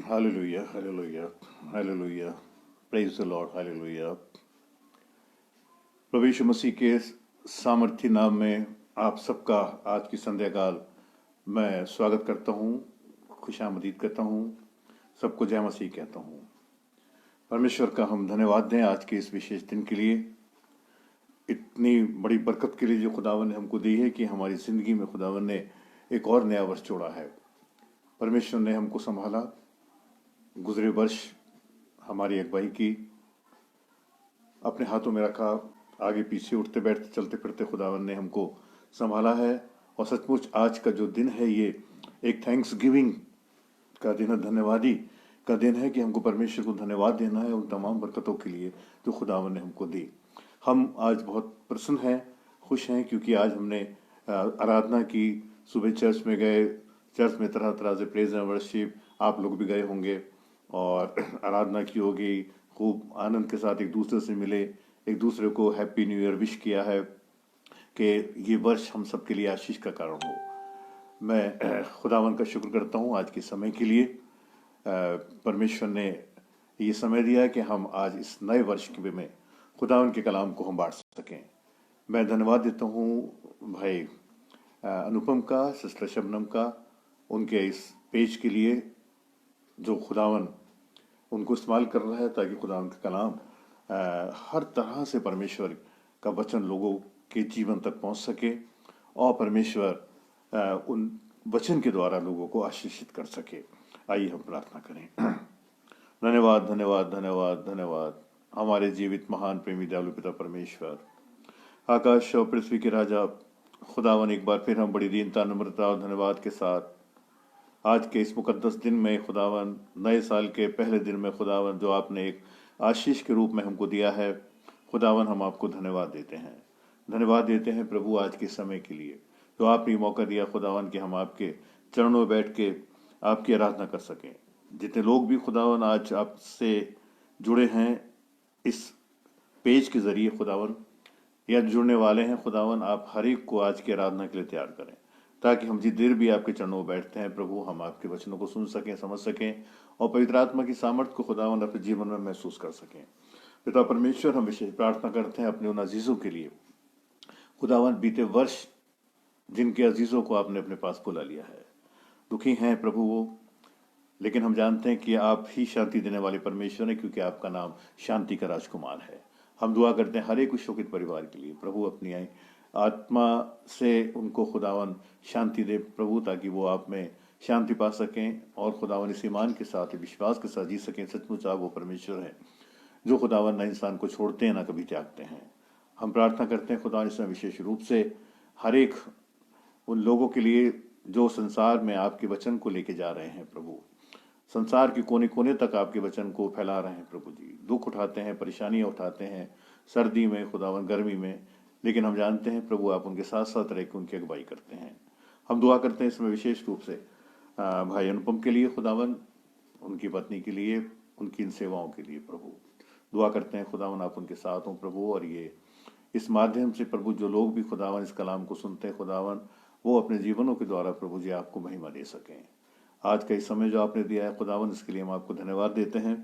Hallelujah, hallelujah, hallelujah. Praise the Lord, hallelujah. प्रभु यीशु मसीह के सामर्थ्य नाम में आप सबका आज की संध्या काल मैं स्वागत करता हूँ, खुशामदीद करता हूँ, सबको जय मसीह कहता हूँ। परमेश्वर का हम धन्यवाद दें आज के इस विशेष दिन के लिए, इतनी बड़ी बरकत के लिए जो खुदावन ने हमको दी है कि हमारी जिंदगी में खुदावन ने एक और नया वर्ष जोड़ा है। परमेश्वर ने हमको संभाला, गुजरे वर्ष हमारी अगुवाई की, अपने हाथों में रखा, आगे पीछे उठते बैठते चलते फिरते खुदावन ने हमको संभाला है। और सचमुच आज का जो दिन है ये एक थैंक्स गिविंग का दिन है, धन्यवादी का दिन है कि हमको परमेश्वर को धन्यवाद देना है उन तमाम बरकतों के लिए जो खुदावन ने हमको दी। हम आज बहुत प्रसन्न हैं, खुश हैं, क्योंकि आज हमने आराधना की, सुबह चर्च में गए, चर्च में तरह तरह से प्रेज एंड वर्शिप, आप लोग भी गए होंगे और आराधना की होगी, खूब आनंद के साथ एक दूसरे से मिले, एक दूसरे को हैप्पी न्यू ईयर विश किया है कि ये वर्ष हम सबके लिए आशीष का कारण हो। मैं खुदावन का शुक्र करता हूँ आज के समय के लिए। परमेश्वर ने ये समय दिया कि हम आज इस नए वर्ष के में खुदावन के कलाम को हम बांट सकें। मैं धन्यवाद देता हूँ भाई अनुपम का, सिस्टर शबनम का, उनके इस पेज के लिए जो खुदावन उनको इस्तेमाल कर रहा है ताकि खुदावन का कलाम हर तरह से परमेश्वर का वचन लोगों के जीवन तक पहुंच सके और परमेश्वर उन वचन के द्वारा लोगों को आशीषित कर सके। आइए हम प्रार्थना करें। धन्यवाद, धन्यवाद, धन्यवाद, धन्यवाद हमारे जीवित महान प्रेमी दयालु पिता परमेश्वर, आकाश और पृथ्वी के राजा खुदावन, एक बार फिर हम बड़ी दीनता, नम्रता और धन्यवाद के साथ आज के इस मुकद्दस दिन में खुदावन, नए साल के पहले दिन में खुदावन, जो आपने एक आशीष के रूप में हमको दिया है, खुदावन हम आपको धन्यवाद देते हैं। धन्यवाद देते हैं प्रभु आज के समय के लिए जो आपने मौका दिया खुदावन कि हम आपके चरणों में बैठ के आपकी आराधना कर सकें। जितने लोग भी खुदावन आज आपसे जुड़े हैं इस पेज के जरिए खुदावन, या जुड़ने वाले हैं खुदावन, आप हर एक को आज की आराधना के लिए तैयार करें ताकि हम जितनी देर भी आपके चरणों में बैठते हैं प्रभु, हम आपके वचनों को सुन सकें, समझ सकें और पवित्र आत्मा की सामर्थ्य को खुदावन अपने जीवन में महसूस कर सकें। पिता परमेश्वर, हम विशेष प्रार्थना करते हैं अपने उन अजीजों के लिए खुदावन, बीते वर्ष जिनके अजीजों को आपने अपने पास बुला लिया है, दुखी हैं प्रभु वो, लेकिन हम जानते हैं कि आप ही शांति देने वाले परमेश्वर हैं, क्योंकि आपका नाम शांति का राजकुमार है। हम दुआ करते हैं हर एक शोकित परिवार के लिए प्रभु, अपनी आत्मा से उनको खुदावन शांति दे प्रभु, ताकि वो आप में शांति पा सकें और खुदावन इस ईमान के साथ, विश्वास के साथ जी सकें। सचमुच आप वो परमेश्वर है जो खुदावन न इंसान को छोड़ते हैं, ना कभी त्यागते हैं। हम प्रार्थना करते हैं खुदावन इसमें विशेष रूप से हर एक उन लोगों के लिए जो संसार में आपके वचन को लेके जा रहे हैं प्रभु, संसार के कोने कोने तक आपके वचन को फैला रहे हैं प्रभु जी, दुख उठाते हैं, परेशानियां उठाते हैं, सर्दी में खुदावन, गर्मी में, लेकिन हम जानते हैं प्रभु आप उनके साथ साथ रह के उनकी अगुवाई करते हैं। हम दुआ करते हैं इसमें विशेष रूप से भाई अनुपम के लिए खुदावन, उनकी पत्नी के लिए, उनकी इन सेवाओं के लिए प्रभु दुआ करते हैं खुदावन आप उनके साथ हों प्रभु, और ये इस माध्यम से प्रभु जो लोग भी खुदावन इस कलाम को सुनते हैं खुदावन, वो अपने जीवनों के द्वारा प्रभु जी आपको महिमा दे सकें। आज का इस समय जो आपने दिया है खुदावन, इसके लिए हम आपको धन्यवाद देते हैं।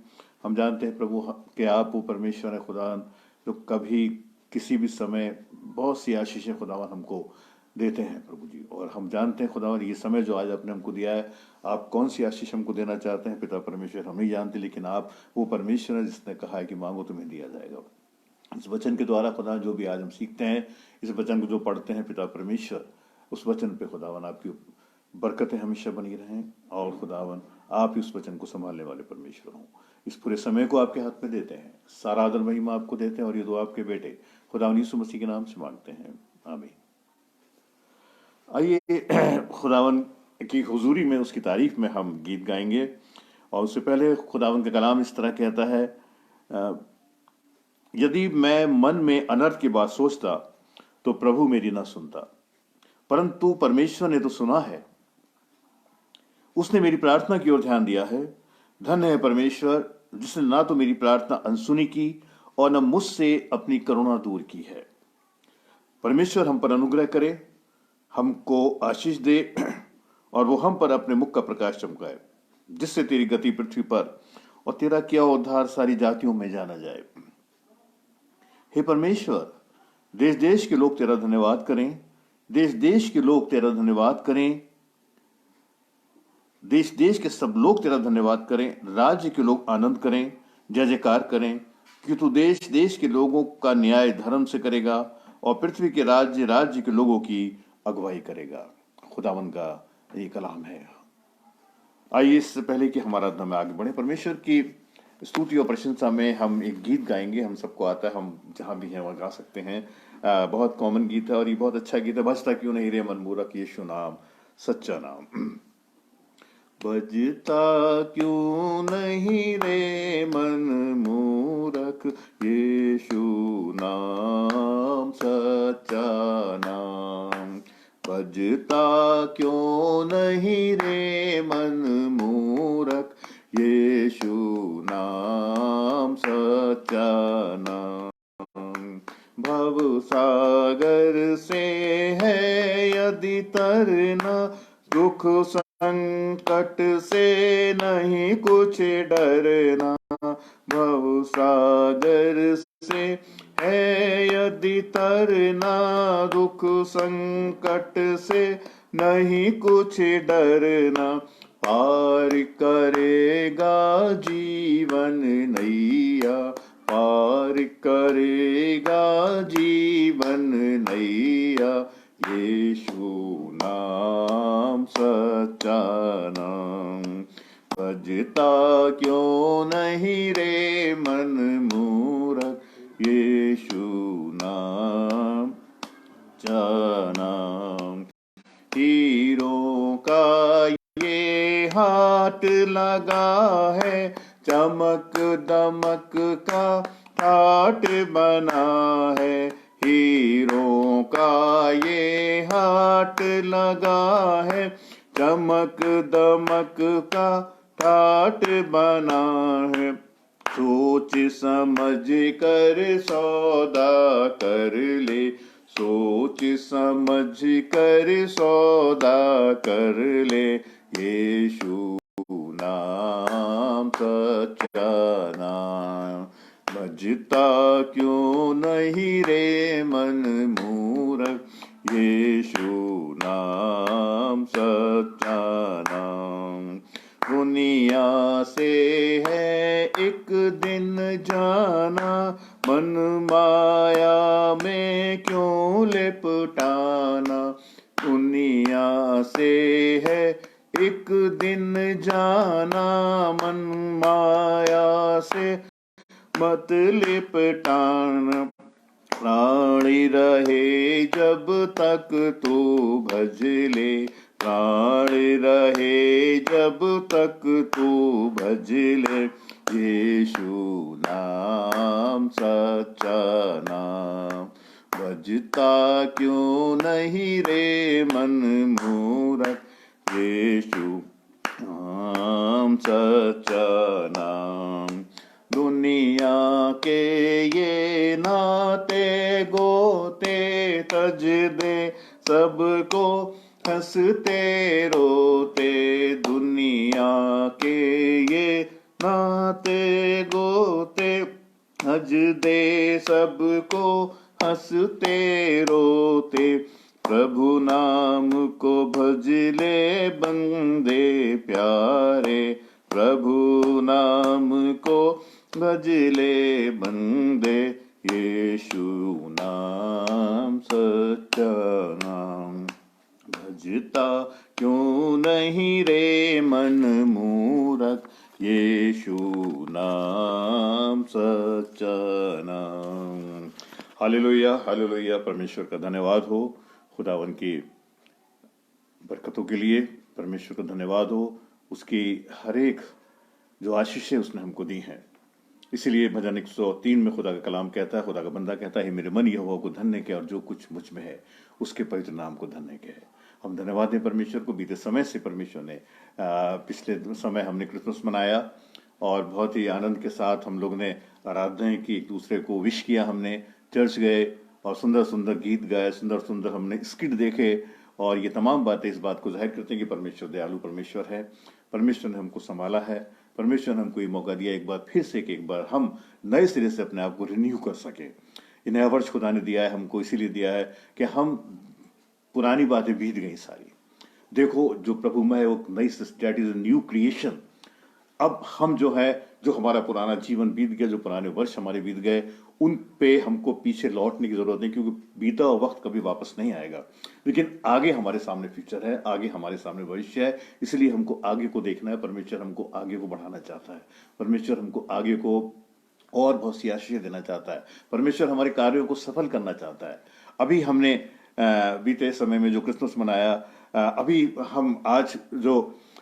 हम जानते हैं प्रभु कि आप वो परमेश्वर है खुदावन जो कभी किसी भी समय बहुत सी आशीषें खुदावन हमको देते हैं प्रभु जी, और हम जानते हैं खुदावन ये समय जो आज आपने हमको दिया है, आप कौन सी आशीष हमको देना चाहते हैं पिता परमेश्वर हम नहीं जानते, लेकिन आप वो परमेश्वर है जिसने कहा है कि मांगो तुम्हें दिया जाएगा। इस वचन के द्वारा खुदा जो भी आज हम सीखते हैं, इस वचन को जो पढ़ते हैं पिता परमेश्वर, उस वचन पे खुदावन आपकी बरकतें हमेशा बनी रहें, और खुदावन आप ही उस वचन को संभालने वाले परमेश्वर हों। इस पूरे समय को आपके हाथ में देते हैं, सारा आदर महिमा आपको देते हैं, और ये दुआ आपके बेटे खुदावन यीशु मसीह के नाम से मांगते हैं, आमीन। आइए खुदावन की हुजूरी में, उसकी तारीफ में हम गीत गाएंगे, और उससे पहले खुदावन का कलाम इस तरह कहता है, यदि मैं मन में अनर्थ की बात सोचता तो प्रभु मेरी ना सुनता, परंतु परमेश्वर ने तो सुना है, उसने मेरी प्रार्थना की ओर ध्यान दिया है। धन्य है परमेश्वर जिसने ना तो मेरी प्रार्थना अनसुनी की और न मुझसे अपनी करुणा दूर की है। परमेश्वर हम पर अनुग्रह करे, हमको आशीष दे, और वो हम पर अपने मुख का प्रकाश चमकाए। जिससे तेरी गति पृथ्वी पर और तेरा किया उद्धार सारी जातियों में जाना जाए। हे परमेश्वर, देश देश के लोग तेरा धन्यवाद करें, देश देश के लोग तेरा धन्यवाद करें, देश देश के सब लोग तेरा धन्यवाद करें, राज्य के लोग आनंद करें, जय जयकार करें, कि तू देश देश के लोगों का न्याय धर्म से करेगा और पृथ्वी के राज्य राज्य के लोगों की अगुवाई करेगा। खुदावन का ये कलाम है। आइए इससे पहले कि हमारा आराधना में आगे बढ़े, परमेश्वर की स्तुति और प्रशंसा में हम एक गीत गाएंगे। हम सबको आता है, हम जहाँ भी हैं वहाँ गा सकते हैं। बहुत कॉमन गीत है और ये बहुत अच्छा गीत है। बजता क्यों नहीं रे मन मूरख यीशु नाम सच्चा नाम। बजता क्यों नहीं रे मन मूरख यीशु नाम सच्चा नाम। बजता क्यों नहीं रे मन मूरख यीशु नाम सच्चा नाम। भव सागर से है यदि तरना, दुख संकट से नहीं कुछ डरना। भव सागर से है यदि तरना, दुख संकट से नहीं कुछ डरना। पार करेगा जीवन नैया, पार करेगा जीवन नैया, यीशु नाम सच्चा नाम। बजता क्यों नहीं रे मन मूरख यीशु नाम सच्चा नाम। हीरों का ये हाथ लगा है, चमक दमक का हाट बना है। हीरों का ये हाट लगा है, चमक दमक का ठाट बना है। सोच समझ कर सौदा कर ले, सोच समझ कर सौदा कर ले, यीशु नाम सच्चा नाम। बजता क्यों नहीं रे मन मूरख यीशु नाम सच्चा नाम। दुनिया से है एक दिन जाना, मन माया में क्यों लिपटाना। दुनिया से है एक दिन जाना, मन माया से मत लिपटाना। प्राणी रहे जब तक तू भज ले, प्राणी रहे जब तक तू भज ले, यीशु नाम सच्चा नाम। बजता क्यों नहीं रे मन मूरख यीशु नाम सच्चा नाम। दुनिया के ये नाते गोते तज दे सबको हंसते रोते। दुनिया के ये नाते गोते हज दे सबको हंसते रोते। प्रभु नाम को भज ले बंदे प्यारे, प्रभु नाम को भज ले बंदे, यीशु नाम सच्चा नाम। भजता क्यों नहीं रे मन मूरख यीशु नाम सच्चा नाम। Hallelujah hallelujah. परमेश्वर का धन्यवाद हो, खुदावन की बरकतों के लिए परमेश्वर का धन्यवाद हो। उसकी हर एक जो आशीषें उसने हमको दी हैं। इसीलिए भजन 103 में खुदा का कलाम कहता है, खुदा का बंदा कहता है, मेरे मन यहोवा को धन्य के और जो कुछ मुझ में है उसके पवित्र नाम को धन्य के। हम धन्यवाद दें परमेश्वर को। बीते समय से परमेश्वर ने पिछले समय हमने क्रिसमस मनाया और बहुत ही आनंद के साथ हम लोग ने आराधनाएं की, एक दूसरे को विश किया, हमने चर्च गए और सुंदर सुंदर गीत गाए, सुंदर सुंदर हमने स्किट देखे और ये तमाम बातें इस बात को जाहिर करते हैं कि परमेश्वर दयालु परमेश्वर है। परमेश्वर ने हमको संभाला है, परमेश्वर ने हमको ये मौका दिया एक बार फिर से कि एक बार हम नए सिरे से अपने आप को रिन्यू कर सके। ये नया वर्ष खुदा ने दिया है हमको, इसीलिए दिया है कि हम पुरानी बातें बीत गई सारी, देखो जो प्रभु में है वो नई, दैट इज न्यू क्रिएशन। अब हम जो है, जो हमारा पुराना जीवन बीत गया, जो पुराने वर्ष हमारे बीत गए, उन पे हमको पीछे लौटने की जरूरत नहीं, क्योंकि बीता हुआ वक्त कभी वापस नहीं आएगा। लेकिन आगे हमारे सामने फ्यूचर है, आगे हमारे सामने भविष्य है, इसलिए हमको आगे को देखना है। परमेश्वर हमको आगे को बढ़ाना चाहता है, परमेश्वर हमको आगे को और बहुत सी आशीष देना चाहता है, परमेश्वर हमारे कार्यों को सफल करना चाहता है। अभी हमने बीते समय में जो क्रिसमस मनाया, अभी हम आज जो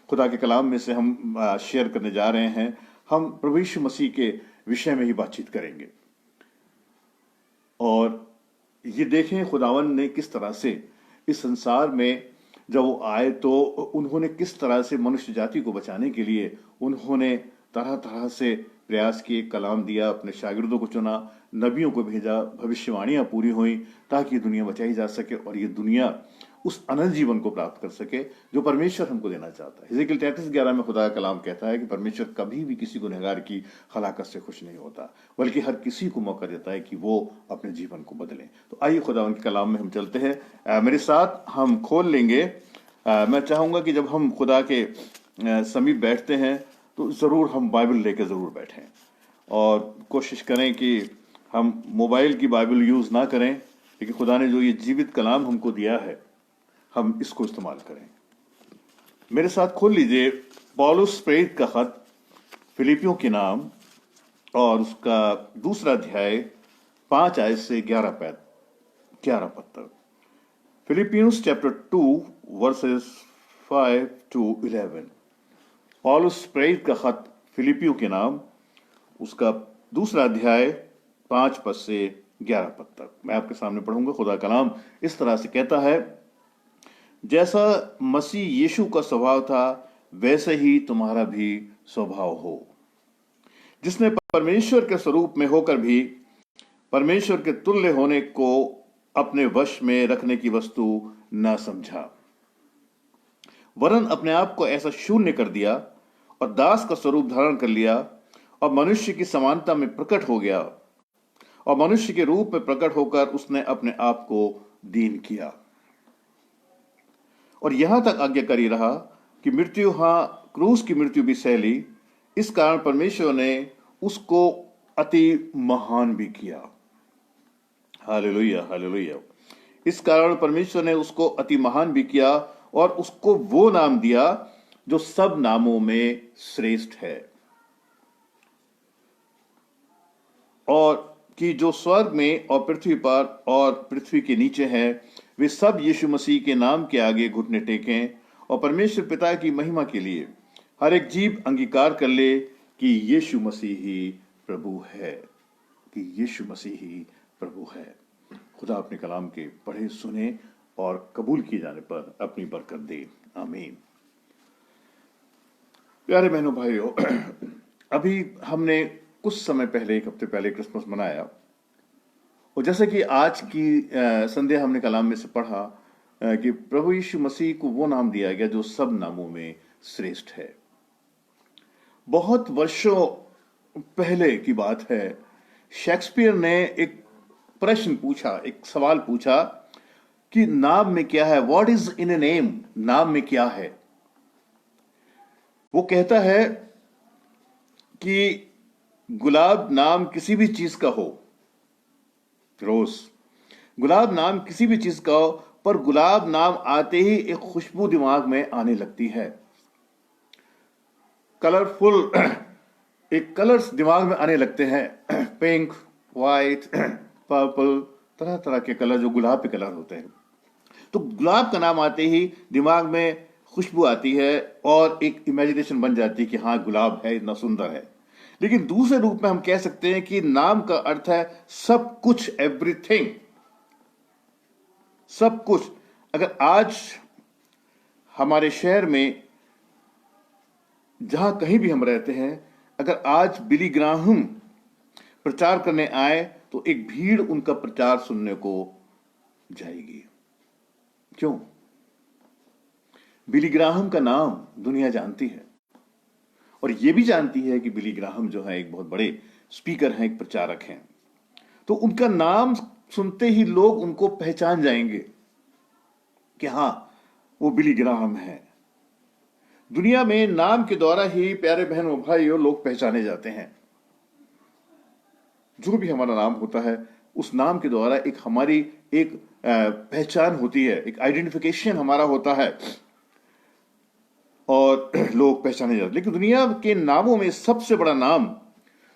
खुदा के कलाम में से हम शेयर करने जा रहे हैं, हम प्रभु यीशु मसीह के विषय में ही बातचीत करेंगे। और ये देखें खुदावन ने किस तरह से इस संसार में जब वो आए तो उन्होंने किस तरह से मनुष्य जाति को बचाने के लिए उन्होंने तरह तरह से प्रयास किए, कलाम दिया, अपने शागिर्दों को चुना, नबियों को भेजा, भविष्यवाणियां पूरी हुई ताकि दुनिया बचाई जा सके और ये दुनिया उस अनंत जीवन को प्राप्त कर सके जो परमेश्वर हमको देना चाहता है। हिजकिय्याह 33:11 में खुदा का कलाम कहता है कि परमेश्वर कभी भी किसी गुनहगार की हलाकत से खुश नहीं होता, बल्कि हर किसी को मौका देता है कि वो अपने जीवन को बदले। तो आइए खुदा उनके कलाम में हम चलते हैं। मेरे साथ हम खोल लेंगे। मैं चाहूंगा कि जब हम खुदा के समीप बैठते हैं तो जरूर हम बाइबल लेकर जरूर बैठें और कोशिश करें कि हम मोबाइल की बाइबल यूज ना करें, लेकिन खुदा ने जो ये जीवित कलाम हमको दिया है हम इसको इस्तेमाल करें। मेरे साथ खोल लीजिए पौलुस प्रेरित का खत फिलिपियों के नाम और उसका 2 अध्याय 5 आयत से 11 पद तक। Philippians chapter 2 versus 5 to 11। पौलुस प्रेरित का खत फिलिपियों के नाम, उसका 2 अध्याय 5 पद से 11 पद तक मैं आपके सामने पढ़ूंगा। खुदा कलाम इस तरह से कहता है, जैसा मसीह यीशु का स्वभाव था वैसे ही तुम्हारा भी स्वभाव हो, जिसने परमेश्वर के स्वरूप में होकर भी परमेश्वर के तुल्य होने को अपने वश में रखने की वस्तु न समझा, वरन अपने आप को ऐसा शून्य कर दिया और दास का स्वरूप धारण कर लिया और मनुष्य की समानता में प्रकट हो गया और मनुष्य के रूप में प्रकट होकर उसने अपने आप को दीन किया और यहां तक आज्ञाकारी रहा कि मृत्यु, हां क्रूस की मृत्यु भी सह ली। इस कारण परमेश्वर ने उसको अति महान भी किया। Hallelujah, hallelujah. इस कारण परमेश्वर ने उसको अति महान भी किया और उसको वो नाम दिया जो सब नामों में श्रेष्ठ है, और कि जो स्वर्ग में और पृथ्वी पर और पृथ्वी के नीचे है वे सब यीशु मसीह के नाम के आगे घुटने टेकें और परमेश्वर पिता की महिमा के लिए हर एक जीव अंगीकार कर ले कि यीशु मसीह ही प्रभु है, कि यीशु मसीह ही प्रभु है। खुदा अपने कलाम के पढ़े, सुने और कबूल किए जाने पर अपनी बरकत दे। आमीन। प्यारे बहनों भाइयों, अभी हमने कुछ समय पहले, 1 हफ्ते पहले क्रिसमस मनाया और जैसे कि आज की संध्या हमने कलाम में से पढ़ा कि प्रभु यीशु मसीह को वो नाम दिया गया जो सब नामों में श्रेष्ठ है। बहुत वर्षों पहले की बात है, शेक्सपियर ने एक प्रश्न पूछा, एक सवाल पूछा कि नाम में क्या है, what is in a name, नाम में क्या है। वो कहता है कि गुलाब नाम किसी भी चीज का हो, रोज, गुलाब नाम किसी भी चीज का हो, पर गुलाब नाम आते ही एक खुशबू दिमाग में आने लगती है, कलरफुल एक कलर्स दिमाग में आने लगते हैं, पिंक, व्हाइट, पर्पल, तरह तरह के कलर जो गुलाब के कलर होते हैं। तो गुलाब का नाम आते ही दिमाग में खुशबू आती है और एक इमेजिनेशन बन जाती है कि हाँ गुलाब है, इतना सुंदर है। लेकिन दूसरे रूप में हम कह सकते हैं कि नाम का अर्थ है सब कुछ, एवरीथिंग, सब कुछ। अगर आज हमारे शहर में जहां कहीं भी हम रहते हैं, अगर आज बिली ग्राहम प्रचार करने आए तो एक भीड़ उनका प्रचार सुनने को जाएगी। क्यों? बिली ग्राहम का नाम दुनिया जानती है, और यह भी जानती है कि बिली ग्राहम जो है एक बहुत बड़े स्पीकर हैं, एक प्रचारक हैं। तो उनका नाम सुनते ही लोग उनको पहचान जाएंगे कि हां, वो बिली ग्राहम है। दुनिया में नाम के द्वारा ही प्यारे बहन और भाइयों लोग पहचाने जाते हैं। जो भी हमारा नाम होता है, उस नाम के द्वारा एक हमारी एक पहचान होती है, एक आइडेंटिफिकेशन हमारा होता है और लोग पहचाने जाते हैं। लेकिन दुनिया के नामों में सबसे बड़ा नाम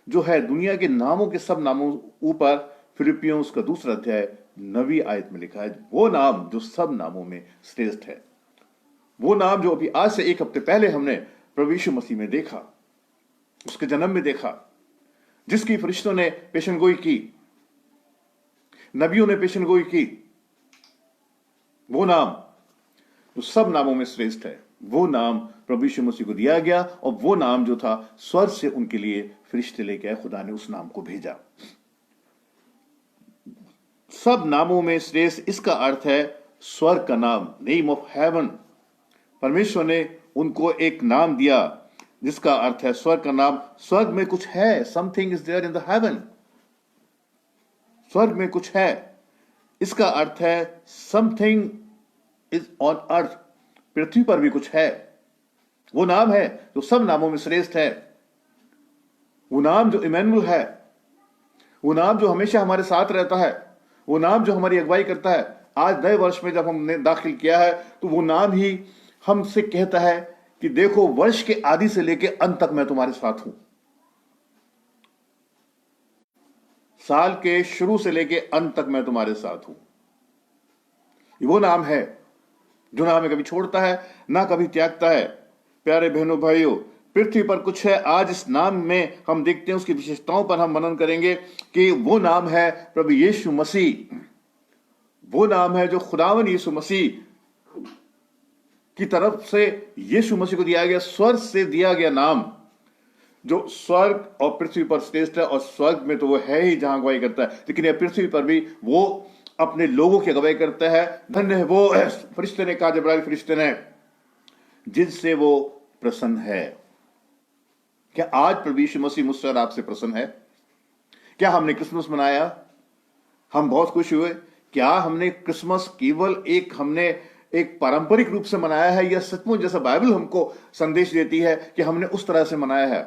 जो है, दुनिया के नामों के सब नामों ऊपर फिलिपियों उसका 2 अध्याय 9 आयत में लिखा है, वो नाम जो सब नामों में श्रेष्ठ है, वो नाम जो अभी आज से 1 हफ्ते पहले हमने प्रभु यीशु मसीह में देखा, उसके जन्म में देखा, जिसकी फरिश्तों ने पेशनगोई की, नबियों ने पेशनगोई की, वो नाम जो सब नामों में श्रेष्ठ है, वो नाम प्रभु यीशु मसीह को दिया गया। और वो नाम जो था, स्वर्ग से उनके लिए फरिश्ते लेके आए, खुदा ने उस नाम को भेजा। सब नामों में श्रेष्ठ, इसका अर्थ है स्वर्ग का नाम, नेम ऑफ हेवन। परमेश्वर ने उनको एक नाम दिया जिसका अर्थ है स्वर्ग का नाम। स्वर्ग में कुछ है, something is there in the heaven. स्वर्ग में कुछ है, इसका अर्थ है समथिंग इज ऑन अर्थ, पृथ्वी पर भी कुछ है। वो नाम है जो सब नामों में श्रेष्ठ है, वो नाम जो इमैनुअल है, वो नाम जो हमेशा हमारे साथ रहता है, वो नाम जो हमारी अगुवाई करता है। आज नए वर्ष में जब हमने दाखिल किया है, तो वो नाम ही हमसे कहता है कि देखो, वर्ष के आदि से लेकर अंत तक मैं तुम्हारे साथ हूं। साल के शुरू से लेकर अंत तक मैं तुम्हारे साथ हूं। ये वो नाम है जो ना हमें कभी छोड़ता है, ना कभी त्यागता है। प्यारे बहनों भाइयों, पृथ्वी पर कुछ है, आज इस नाम में हम देखते हैं, उसकी विशेषताओं पर हम मनन करेंगे कि वो नाम है प्रभु यीशु मसीह। वो नाम है जो खुदावन यीशु मसीह की तरफ से यीशु मसीह को दिया गया, स्वर्ग से दिया गया नाम, जो स्वर्ग और पृथ्वी पर श्रेष्ठ है। और स्वर्ग में तो वो है ही जहां अगुवाई करता है, लेकिन यह पृथ्वी पर भी वो अपने लोगों की अगुवाई करता है। धन्य है वो फरिश्ते ने कहा, जबराइल फरिश्ते ने, जिनसे वो प्रसन्न है। क्या आज प्रभु यीशु मसीह मुझसे और आपसे प्रसन्न है? क्या हमने क्रिसमस मनाया? हम बहुत खुश हुए। क्या हमने क्रिसमस केवल हमने एक पारंपरिक रूप से मनाया है, या सचमुच जैसा बाइबल हमको संदेश देती है कि हमने उस तरह से मनाया है?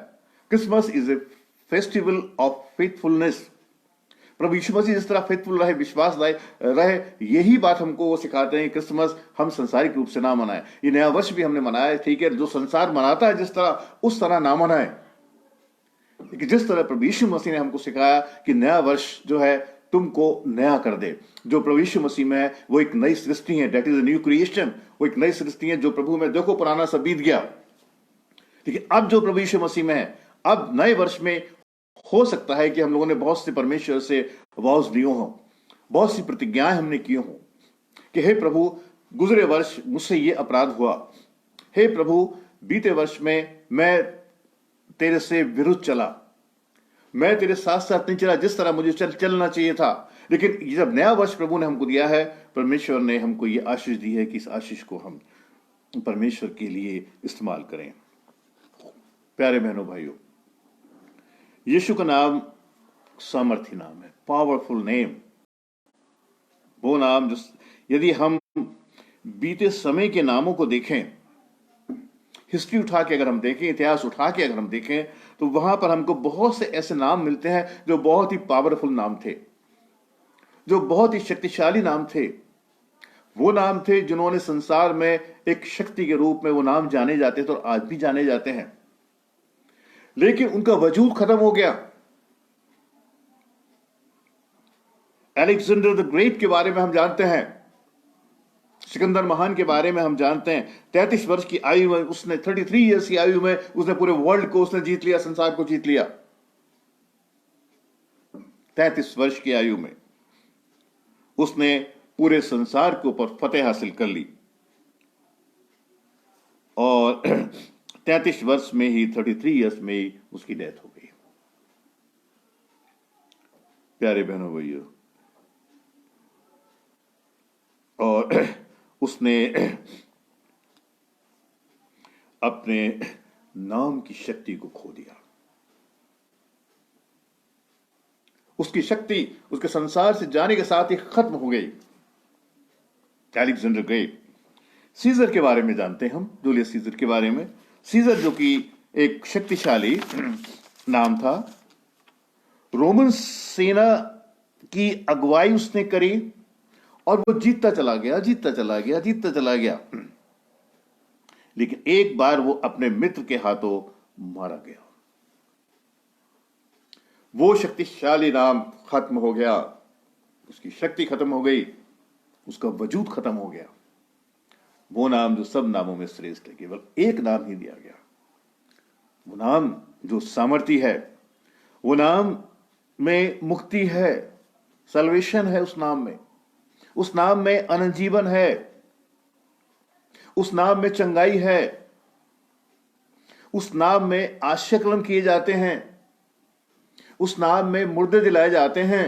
Christmas is a festival of faithfulness. प्रभु यीशु मसीह जिस तरह फेथफुल रहे, विश्वास रहे, यही बात हमको वो सिखाते हैं। क्रिसमस हम संसारिक रूप से ना मनाए। ये नया वर्ष भी हमने मनाया, ठीक है, जो संसार मनाता है जिस तरह, उस तरह ना मनाए। लेकिन जिस तरह प्रभु यीशु मसीह ने हमको सिखाया कि नया वर्ष जो है तुमको नया कर दे। जो प्रभु यीशु मसीह में है वो एक नई सृष्टि है, that is a new creation. वो एक नई सृष्टि है जो प्रभु में, देखो पुराना सब बीत गया, लेकिन अब जो प्रभु यीशु मसीह में है, अब नए वर्ष में हो सकता है कि हम लोगों ने बहुत से परमेश्वर से वॉज लिए हों, बहुत सी प्रतिज्ञाएं हमने की हों कि हे प्रभु, गुजरे वर्ष मुझसे ये अपराध हुआ, हे प्रभु बीते वर्ष में मैं तेरे से विरुद्ध चला, मैं तेरे साथ साथ नहीं चला जिस तरह मुझे चलना चाहिए था। लेकिन जब नया वर्ष प्रभु ने हमको दिया है, परमेश्वर ने हमको ये आशीष दी है कि इस आशीष को हम परमेश्वर के लिए इस्तेमाल करें। प्यारे बहनों भाइयों, यीशु का नाम सामर्थी नाम है, पावरफुल नेम। वो नाम जो, यदि हम बीते समय के नामों को देखें, हिस्ट्री उठा के अगर हम देखें, इतिहास उठा के अगर हम देखें, तो वहां पर हमको बहुत से ऐसे नाम मिलते हैं जो बहुत ही पावरफुल नाम थे, जो बहुत ही शक्तिशाली नाम थे। वो नाम थे जिन्होंने संसार में एक शक्ति के रूप में वो नाम जाने जाते थे और आज भी जाने जाते हैं, लेकिन उनका वजूद खत्म हो गया। अलेक्जेंडर द ग्रेट के बारे में हम जानते हैं, सिकंदर महान के बारे में हम जानते हैं। 33 वर्ष की आयु में उसने, 33 ईयर्स की आयु में उसने पूरे वर्ल्ड को उसने जीत लिया, संसार को जीत लिया। 33 वर्ष की आयु में उसने पूरे संसार के ऊपर फतेह हासिल कर ली, और 33 वर्ष में ही, 33 ईयर्स में ही उसकी डेथ हो गई। प्यारे बहनों भाइयों, और उसने अपने नाम की शक्ति को खो दिया। उसकी शक्ति उसके संसार से जाने के साथ ही खत्म हो गई। अलेक्जेंडर ग्रेट, सीजर के बारे में जानते हैं हम, जूलियस सीजर के बारे में। सीजर जो कि एक शक्तिशाली नाम था, रोमन सेना की अगुवाई उसने करी और वो जीतता चला गया, जीतता चला गया, जीतता चला गया। लेकिन एक बार वो अपने मित्र के हाथों मारा गया। वो शक्तिशाली नाम खत्म हो गया, उसकी शक्ति खत्म हो गई, उसका वजूद खत्म हो गया। वो नाम जो सब नामों में श्रेष्ठ है, केवल एक नाम ही दिया गया। वो नाम जो सामर्थी है, वो नाम में मुक्ति है, सल्वेशन है उस नाम में। उस नाम में अनंत जीवन है, उस नाम में चंगाई है, उस नाम में आश्चर्यकलन किए जाते हैं, उस नाम में मुर्दे दिलाए जाते हैं।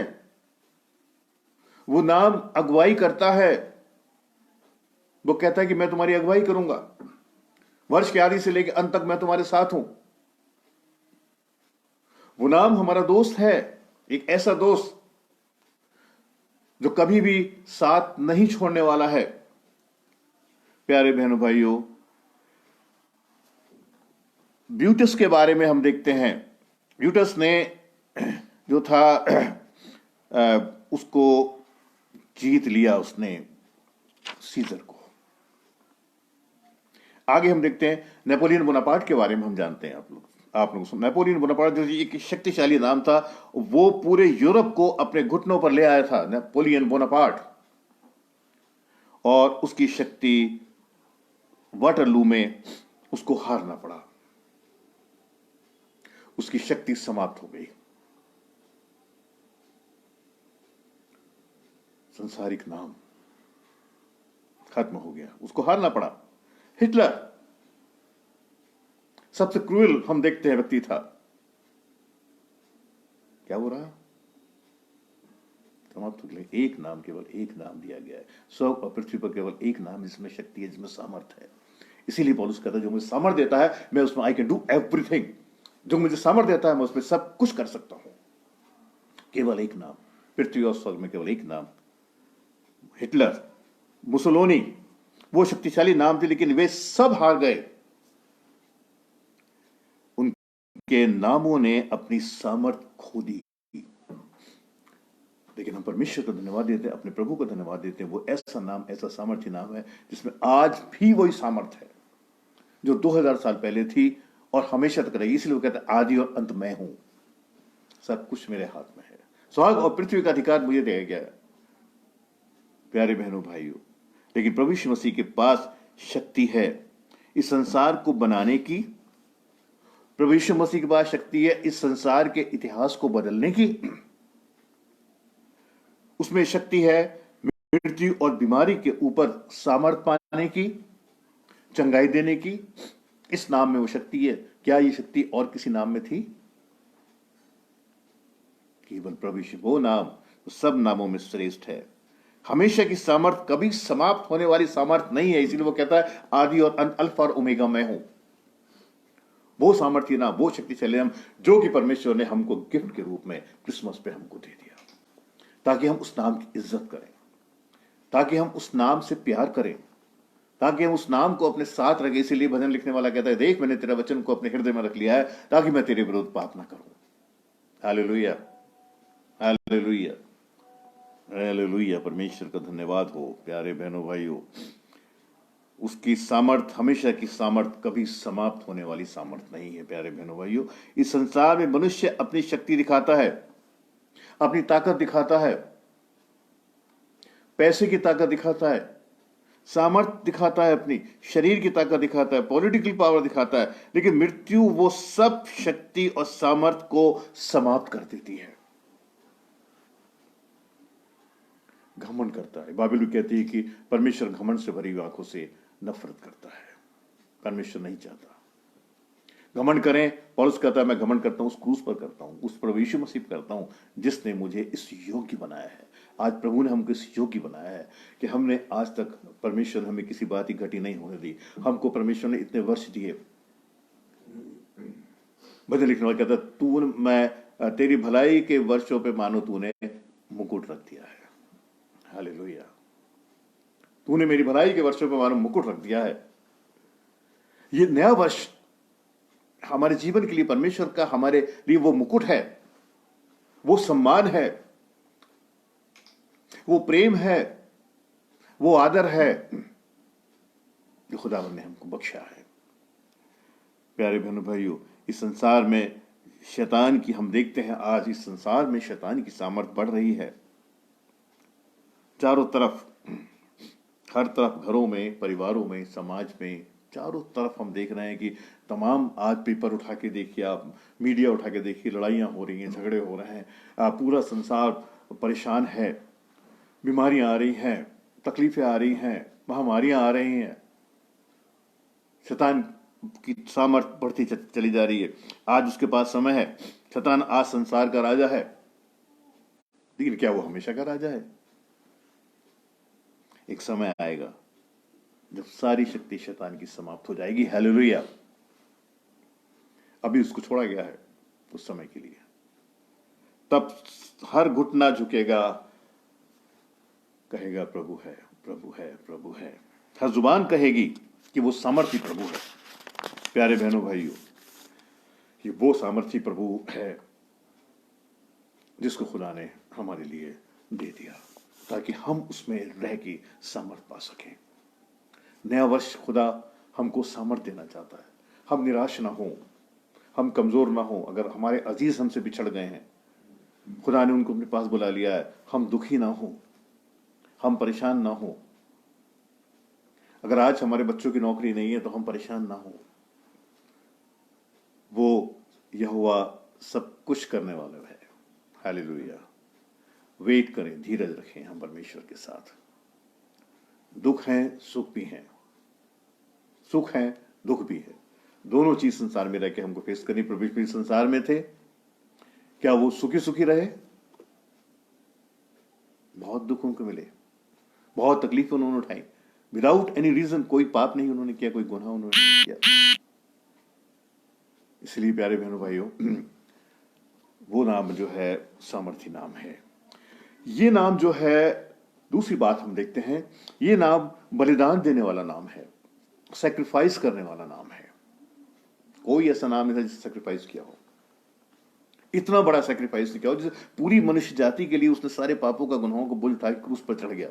वो नाम अगुवाई करता है। वो कहता है कि मैं तुम्हारी अगुवाई करूंगा, वर्ष के आदि से लेकर अंत तक मैं तुम्हारे साथ हूं। वो नाम हमारा दोस्त है, एक ऐसा दोस्त जो कभी भी साथ नहीं छोड़ने वाला है। प्यारे बहनों भाइयों, ब्यूटस के बारे में हम देखते हैं। ब्यूटस ने जो था उसको जीत लिया उसने, सीजर को। आगे हम देखते हैं नेपोलियन बोनापार्ट के बारे में हम जानते हैं। आप लोग नेपोलियन बोनापार्ट जो एक शक्तिशाली नाम था, वो पूरे यूरोप को अपने घुटनों पर ले आया था, नेपोलियन बोनापार्ट। और उसकी शक्ति वाटरलू में उसको हारना पड़ा, उसकी शक्ति समाप्त हो गई। संसारिक नाम खत्म हो गया, उसको हारना पड़ा। हिटलर सबसे क्रूएल हम देखते हैं व्यक्ति था। क्या हो रहा, समाप्त हो गया। एक नाम, केवल एक नाम दिया गया है। स्वर्ग और पृथ्वी पर केवल एक नाम जिसमें शक्ति है, जिसमें सामर्थ्य है। इसीलिए पौलुस कहता है जो मुझे सामर्थ्य देता है मैं उसमें आई कैन डू एवरीथिंग। जो मुझे सामर्थ्य देता है मैं उसमें सब कुछ कर सकता हूं। केवल एक नाम, पृथ्वी और स्वर्ग में केवल एक नाम। हिटलर, मुसोलिनी, वो शक्तिशाली नाम थे, लेकिन वे सब हार गए। उनके नामों ने अपनी सामर्थ्य खो दी। लेकिन हम परमेश्वर को धन्यवाद देते हैं, अपने प्रभु को धन्यवाद देते हैं। वो ऐसा नाम, ऐसा सामर्थ्य नाम है जिसमें आज भी वही सामर्थ्य है जो 2000 साल पहले थी और हमेशा तक रहेगी। इसलिए वो कहते हैं आदि और अंत मैं हूं, सब कुछ मेरे हाथ में है। स्वर्ग और पृथ्वी का अधिकार मुझे दिया गया है। प्यारे बहनों भाइयों, लेकिन प्रभु यीशु मसीह के पास शक्ति है इस संसार को बनाने की। प्रभु यीशु मसीह के पास शक्ति है इस संसार के इतिहास को बदलने की। उसमें शक्ति है मृत्यु और बीमारी के ऊपर सामर्थ पाने की, चंगाई देने की। इस नाम में वो शक्ति है। क्या ये शक्ति और किसी नाम में थी? केवल प्रभु यीशु, वो नाम तो सब नामों में श्रेष्ठ है। हमेशा की सामर्थ, कभी समाप्त होने वाली सामर्थ नहीं है। इसीलिए वो कहता है आदि और अंत, अल्फा और ओमेगा मैं हूं। वो सामर्थ्य नाम, वो शक्तिशाली नाम जो कि परमेश्वर ने हमको गिफ्ट के रूप में क्रिसमस पे हमको दे दिया, ताकि हम उस नाम की इज्जत करें, ताकि हम उस नाम से प्यार करें, ताकि हम उस नाम को अपने साथ रखें। इसीलिए भजन लिखने वाला कहता है देख मैंने तेरा वचन को अपने हृदय में रख लिया है ताकि मैं तेरे विरुद्ध पाप ना करूं। Hallelujah, hallelujah, hallelujah. परमेश्वर का धन्यवाद हो। प्यारे बहनों भाइयों, उसकी सामर्थ, हमेशा की सामर्थ, कभी समाप्त होने वाली सामर्थ नहीं है। प्यारे बहनों भाइयों, इस संसार में मनुष्य अपनी शक्ति दिखाता है, अपनी ताकत दिखाता है, पैसे की ताकत दिखाता है, सामर्थ दिखाता है, अपनी शरीर की ताकत दिखाता है, पॉलिटिकल पावर दिखाता है, लेकिन मृत्यु वो सब शक्ति और सामर्थ को समाप्त कर देती है। घमंड करता है। बाइबल कहती है कि परमेश्वर घमंड से भरी हुई आंखों से नफरत करता है। परमेश्वर नहीं चाहता। घमंड करें, पौलुस कहता है मैं घमंड करता हूं उस क्रूस पर करता हूं, उस प्रभु यीशु मसीह पर करता हूं जिसने मुझे इस योग्य बनाया है। आज प्रभु ने हमको इस योग्य बनाया है कि हमने आज तक, परमेश्वर ने हमें किसी बात की घटी नहीं होने दी। हमको परमेश्वर ने इतने वर्ष दिए। भजन लिखने वाला कहता तू मैं तेरी भलाई के वर्षों पे मानो तूने मुकुट रख दिया है। हालेलुया। तूने मेरी भलाई के वर्षों पे मानो मुकुट रख दिया है। ये नया वर्ष हमारे जीवन के लिए परमेश्वर का हमारे लिए वो मुकुट है, वो सम्मान है, वो प्रेम है, वो आदर है जो खुदावंद ने हमको बख्शा है। प्यारे बहनों भाइयों, इस संसार में शैतान की, हम देखते हैं आज इस संसार में शैतान की सामर्थ बढ़ रही है। चारों तरफ, हर तरफ, घरों में, परिवारों में, समाज में, चारों तरफ हम देख रहे हैं कि तमाम, आज पेपर उठा के देखिए आप, मीडिया उठा के देखिए, लड़ाइयाँ हो रही हैं, झगड़े हो रहे हैं, पूरा संसार परेशान है, बीमारियां आ रही हैं, तकलीफें आ रही हैं, महामारियां आ रही हैं, शैतान की सामर्थ बढ़ती चली जा रही है। आज उसके पास समय है, शैतान आज संसार का राजा है, लेकिन क्या वो हमेशा का राजा है? एक समय आएगा जब सारी शक्ति शैतान की समाप्त हो जाएगी। हालेलुया। अभी उसको छोड़ा गया है उस समय के लिए। तब हर घुटना झुकेगा, कहेगा प्रभु है, प्रभु है, प्रभु है। हर जुबान कहेगी कि वो सामर्थी प्रभु है। प्यारे बहनों भाइयों, ये वो सामर्थी प्रभु है जिसको खुदा ने हमारे लिए दे दिया ताकि हम उसमें रह के सामर्थ पा सकें। नया वर्ष खुदा हमको सामर्थ देना चाहता है। हम निराश ना हो, हम कमजोर ना हो। अगर हमारे अजीज हमसे बिछड़ गए हैं, खुदा ने उनको अपने पास बुला लिया है। हम दुखी ना हो, हम परेशान ना हो। अगर आज हमारे बच्चों की नौकरी नहीं है तो हम परेशान ना हो। वो यहोवा सब कुछ करने वाला है। हालेलुया। वेट करें, धीरज रखें हम परमेश्वर के साथ। दुख है, सुख भी है, सुख है, दुख भी है। दोनों चीज संसार में रह के हमको फेस करनी। प्रभु यीशु संसार में थे, क्या वो सुखी सुखी रहे? बहुत दुख उनको मिले, बहुत तकलीफ उन्होंने उठाई, विदाउट एनी रीजन। कोई पाप नहीं उन्होंने किया, कोई गुनाह उन्होंने नहीं किया। इसलिए प्यारे बहनों भाइयों, वो नाम जो है सामर्थी नाम है। ये नाम जो है, दूसरी बात हम देखते हैं, ये नाम बलिदान देने वाला नाम है, सैक्रिफाइस करने वाला नाम है। कोई ऐसा नाम नहीं था जिसने सैक्रिफाइस किया हो, इतना बड़ा सैक्रिफाइस किया हो, जिसे पूरी मनुष्य जाति के लिए उसने सारे पापों का, गुनाहों को बोझ उठा के क्रूस पर चढ़ गया,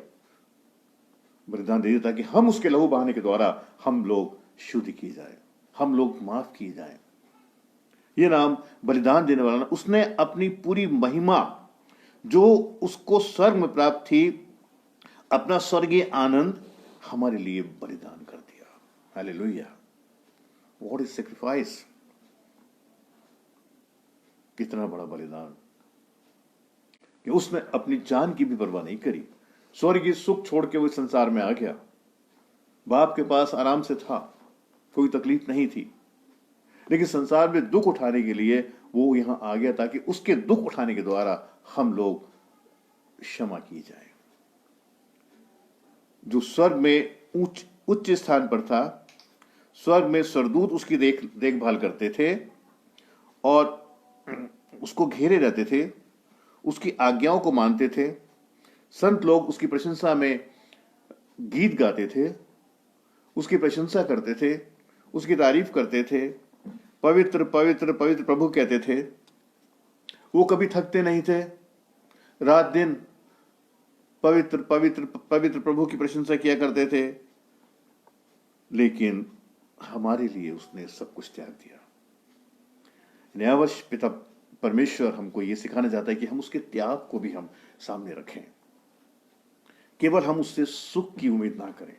बलिदान दे दिया ताकि हम उसके लहू बहाने के द्वारा हम लोग शुद्ध किए जाए, हम लोग माफ किए जाए। ये नाम बलिदान देने वाला, उसने अपनी पूरी महिमा जो उसको स्वर्ग में प्राप्त थी, अपना स्वर्गीय आनंद हमारे लिए बलिदान कर दिया। हालेलुया। What is sacrifice? कितना बड़ा बलिदान कि उसने अपनी जान की भी परवाह नहीं करी। स्वर्गीय सुख छोड़ के वो संसार में आ गया। बाप के पास आराम से था, कोई तकलीफ नहीं थी, लेकिन संसार में दुख उठाने के लिए वो यहां आ गया ताकि उसके दुख उठाने के द्वारा हम लोग क्षमा किए जाए। जो स्वर्ग में उच्च स्थान पर था, स्वर्ग में स्वर्गदूत उसकी देखभाल करते थे और उसको घेरे रहते थे, उसकी आज्ञाओं को मानते थे। संत लोग उसकी प्रशंसा में गीत गाते थे, उसकी प्रशंसा करते थे, उसकी तारीफ करते थे, पवित्र पवित्र पवित्र प्रभु कहते थे। वो कभी थकते नहीं थे, रात दिन पवित्र पवित्र पवित्र प्रभु की प्रशंसा किया करते थे। लेकिन हमारे लिए उसने सब कुछ त्याग दिया। नया वर्ष पिता परमेश्वर हमको ये सिखाना चाहता है कि हम उसके त्याग को भी हम सामने रखें। केवल हम उससे सुख की उम्मीद ना करें।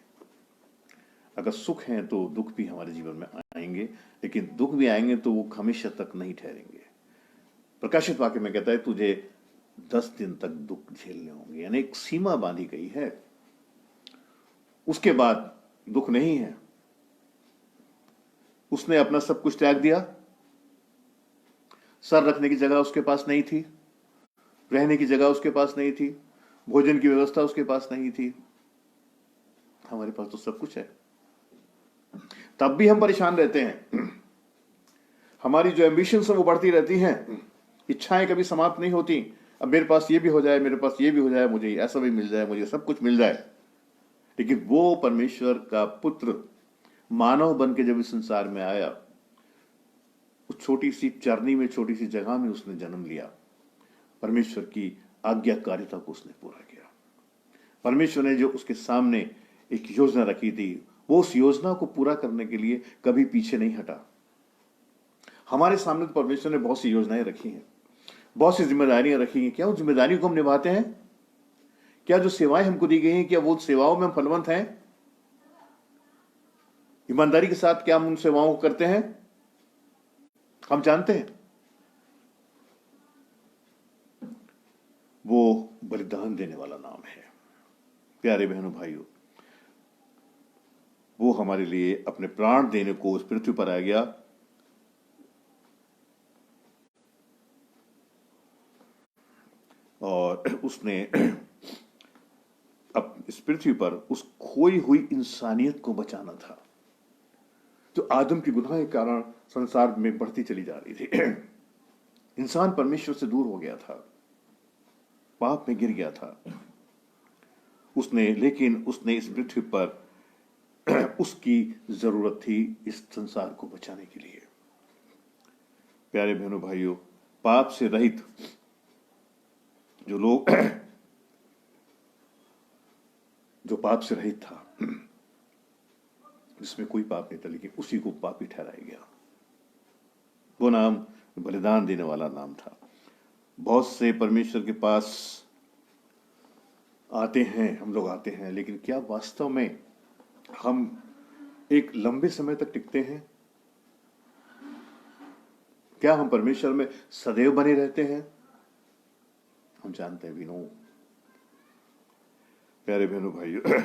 अगर सुख है तो दुख भी हमारे जीवन में आएंगे, लेकिन दुख भी आएंगे तो वो हमेशा तक नहीं ठहरेंगे। प्रकाशित वाक्य में कहता है तुझे 10 दिन तक दुख झेलने होंगे, यानी एक सीमा बांधी गई है, उसके बाद दुख नहीं है। उसने अपना सब कुछ त्याग दिया। सर रखने की जगह उसके पास नहीं थी, रहने की जगह उसके पास नहीं थी, भोजन की व्यवस्था उसके पास नहीं थी। हमारे पास तो सब कुछ है, तब भी हम परेशान रहते हैं। हमारी जो एम्बिशंस है वो बढ़ती रहती हैं, इच्छाएं कभी समाप्त नहीं होती। अब मेरे पास ये भी हो जाए, मेरे पास ये भी हो जाए, मुझे ऐसा भी मिल जाए, मुझे सब कुछ मिल जाए। लेकिन वो परमेश्वर का पुत्र मानव बन के जब इस संसार में आया, उस छोटी सी चरनी में, छोटी सी जगह में उसने जन्म लिया। परमेश्वर की आज्ञाकारिता को उसने पूरा किया। परमेश्वर ने जो उसके सामने एक योजना रखी थी, वो उस योजना को पूरा करने के लिए कभी पीछे नहीं हटा। हमारे सामने तो परमेश्वर ने बहुत सी योजनाएं रखी हैं, बहुत सी जिम्मेदारियां रखी हैं। क्या उन जिम्मेदारियों को हम निभाते हैं? क्या जो सेवाएं हमको दी गई हैं, क्या वो सेवाओं में हम फलवंत हैं? ईमानदारी के साथ क्या हम उन सेवाओं को करते हैं? हम जानते हैं वो बलिदान देने वाला नाम है। प्यारे बहनों भाइयों, वो हमारे लिए अपने प्राण देने को उस पृथ्वी पर आ गया। और उसने अब इस पृथ्वी पर उस खोई हुई इंसानियत को बचाना था, जो आदम की गुनाह के कारण संसार में बढ़ती चली जा रही थी। इंसान परमेश्वर से दूर हो गया था, पाप में गिर गया था। लेकिन उसने इस पृथ्वी पर उसकी जरूरत थी इस संसार को बचाने के लिए। प्यारे बहनों भाइयों, पाप से रहित जो लोग जो पाप से रहित था, जिसमें कोई पाप नहीं था, लेकिन उसी को पापी ठहराया गया। वो नाम बलिदान देने वाला नाम था। बहुत से परमेश्वर के पास आते हैं, हम लोग आते हैं, लेकिन क्या वास्तव में हम एक लंबे समय तक टिकते हैं? क्या हम परमेश्वर में सदैव बने रहते हैं? हम जानते हैं भी नो। प्यारे बहनों भाइयों,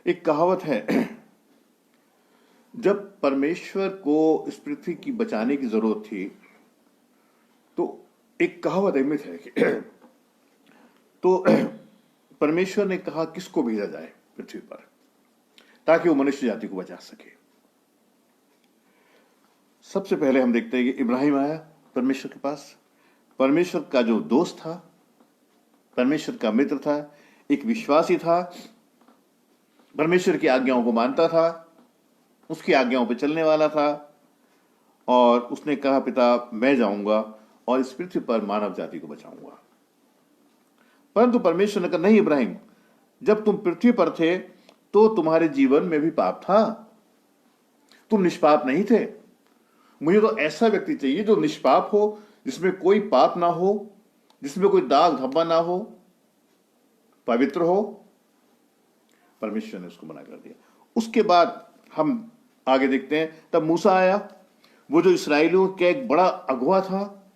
एक कहावत है, जब परमेश्वर को इस पृथ्वी की बचाने की जरूरत थी, तो एक कहावत मिथ है कि तो परमेश्वर ने कहा किसको भेजा जाए पृथ्वी पर ताकि वो मनुष्य जाति को बचा सके। सबसे पहले हम देखते हैं कि इब्राहिम आया परमेश्वर के पास। परमेश्वर का जो दोस्त था, परमेश्वर का मित्र था, एक विश्वासी था, परमेश्वर की आज्ञाओं को मानता था, उसकी आज्ञाओं पर चलने वाला था। और उसने कहा, पिता मैं जाऊंगा और इस पृथ्वी पर मानव जाति को बचाऊंगा। परंतु परमेश्वर ने कहा, नहीं इब्राहिम, जब तुम पृथ्वी पर थे तो तुम्हारे जीवन में भी पाप था, तुम निष्पाप नहीं थे। मुझे तो ऐसा व्यक्ति चाहिए जो निष्पाप हो, जिसमें कोई पाप ना हो, जिसमें कोई दाग धब्बा ना हो, पवित्र हो। परमेश्वर ने उसको मना कर दिया। उसके बाद हम आगे देखते हैं, तब मूसा आया, वो जो इस्राएलियों का एक बड़ा अगुवा था,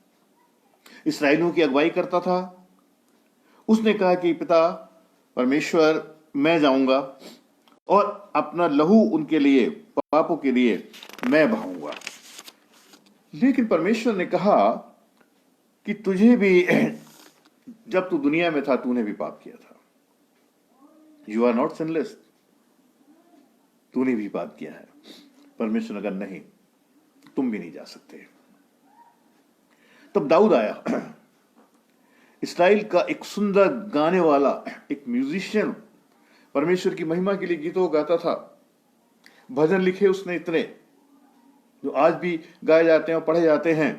इस्राएलियों की अगुवाई करता था। उसने कहा कि पिता परमेश्वर, मैं जाऊंगा और अपना लहू उनके लिए, पापों के लिए मैं बहाऊंगा। लेकिन परमेश्वर ने कहा कि तुझे भी, जब तू दुनिया में था, तूने भी पाप किया था। यू आर नॉट सिनलेस, तूने भी पाप किया है। परमेश्वर ने कहा, नहीं, तुम भी नहीं जा सकते। तब दाऊद आया, इस्राएल का एक सुंदर गाने वाला, एक म्यूजिशियन, परमेश्वर की महिमा के लिए गीतों गाता था। भजन लिखे उसने इतने, जो आज भी गाए जाते हैं और पढ़े जाते हैं।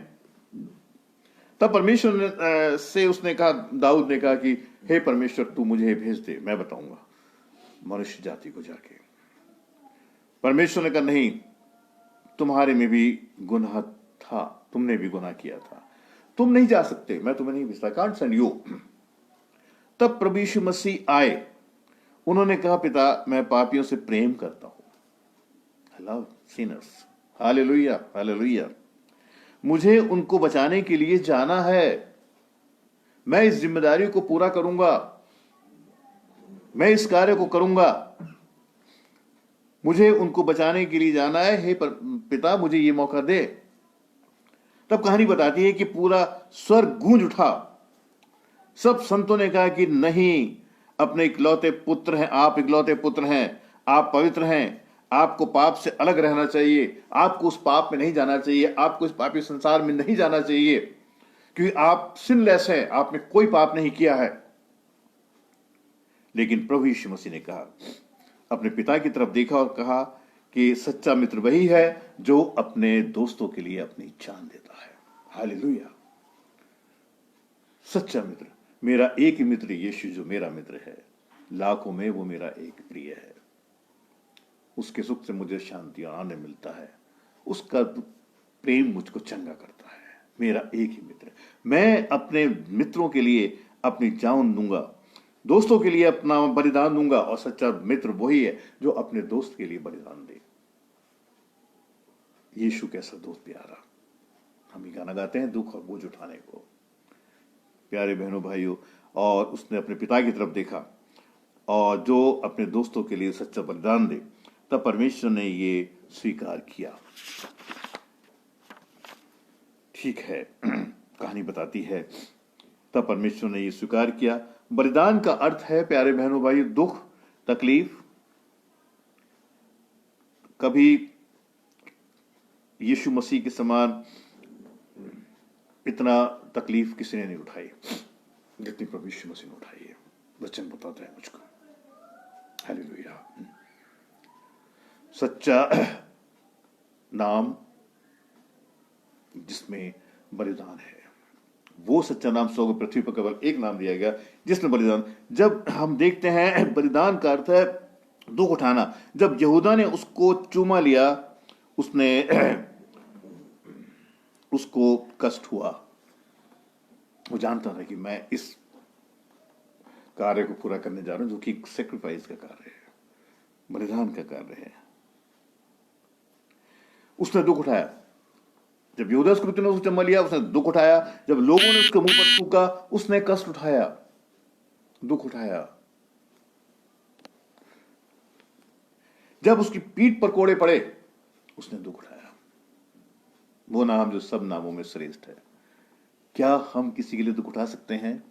तब परमेश्वर ने से उसने कहा, दाऊद ने कहा कि हे परमेश्वर, तू मुझे भेज दे, मैं बताऊंगा मनुष्य जाति को जाके। परमेश्वर ने कहा, नहीं, तुम्हारे में भी गुनाह था, तुमने भी गुनाह किया था, तुम नहीं जा सकते, मैं तुम्हें नहीं भेजता, कांट सेंड यू। तब प्रभु यीशु मसीह आए। उन्होंने कहा, पिता मैं पापियों से प्रेम करता हूं, I love Sinners. Hallelujah, hallelujah. मुझे उनको बचाने के लिए जाना है। मैं इस जिम्मेदारी को पूरा करूंगा, मैं इस कार्य को करूंगा। मुझे उनको बचाने के लिए जाना है, हे पिता मुझे ये मौका दे। तब कहानी बताती है कि पूरा स्वर्ग गूंज उठा। सब संतों ने कहा कि नहीं, अपने इकलौते पुत्र हैं, आप इकलौते पुत्र हैं, आप पवित्र हैं, आपको पाप से अलग रहना चाहिए, आपको उस पाप में नहीं जाना चाहिए, आपको इस पापी संसार में नहीं जाना चाहिए, क्योंकि आप सिनलेस हैं, आपने कोई पाप नहीं किया है। लेकिन प्रभु यीशु मसीह ने कहा, अपने पिता की तरफ देखा और कहा कि सच्चा मित्र वही है जो अपने दोस्तों के लिए अपनी जान देता है। हालेलुया। सच्चा मित्र, मेरा एक ही मित्र यीशु जो मेरा मित्र है, लाखों में वो मेरा एक प्रिय है। उसके सुख से मुझे शांति और आनंद मिलता है, उसका प्रेम मुझको चंगा करता है। मेरा एक ही मित्र, मैं अपने मित्रों के लिए अपनी जान दूंगा, दोस्तों के लिए अपना बलिदान दूंगा। और सच्चा मित्र वही है जो अपने दोस्त के लिए बलिदान दे। यीशु कैसा दोस्त प्यारा। हम ये गाना गाते हैं दुख और बोझ उठाने को। प्यारे बहनों भाइयों, और उसने अपने पिता की तरफ देखा और जो अपने दोस्तों के लिए सच्चा बलिदान दे, तब परमेश्वर ने ये स्वीकार किया। ठीक है, कहानी बताती है तब परमेश्वर ने ये स्वीकार किया। बलिदान का अर्थ है प्यारे बहनों भाइयों दुख, तकलीफ। कभी यीशु मसीह के समान इतना तकलीफ किसी ने नहीं उठाई जितनी प्रभु यीशु मसीह ने उठाई है। वचन बताता है मुझको। हालेलुया। सच्चा नाम जिसमें बलिदान है, वो सच्चा नाम स्वर्ग पृथ्वी पर केवल एक नाम दिया गया जिसमें बलिदान। जब हम देखते हैं बलिदान का अर्थ है दुख उठाना। जब यहूदा ने उसको चूमा लिया, उसने उसको कष्ट हुआ। वो जानता था कि मैं इस कार्य को पूरा करने जा रहा हूं जो कि सेक्रीफाइस का कार्य है, बलिदान का कार्य है। उसने दुख उठाया। जब यहूदा स्क्रूति ने उसको चूमा लिया, उसने दुख उठाया। जब लोगों ने उसके मुंह पर थूका, उसने कष्ट उठाया, दुख उठाया। जब उसकी पीठ पर कोड़े पड़े, उसने दुख उठाया। वो नाम जो सब नामों में श्रेष्ठ है। क्या हम किसी के लिए दुख उठा सकते हैं?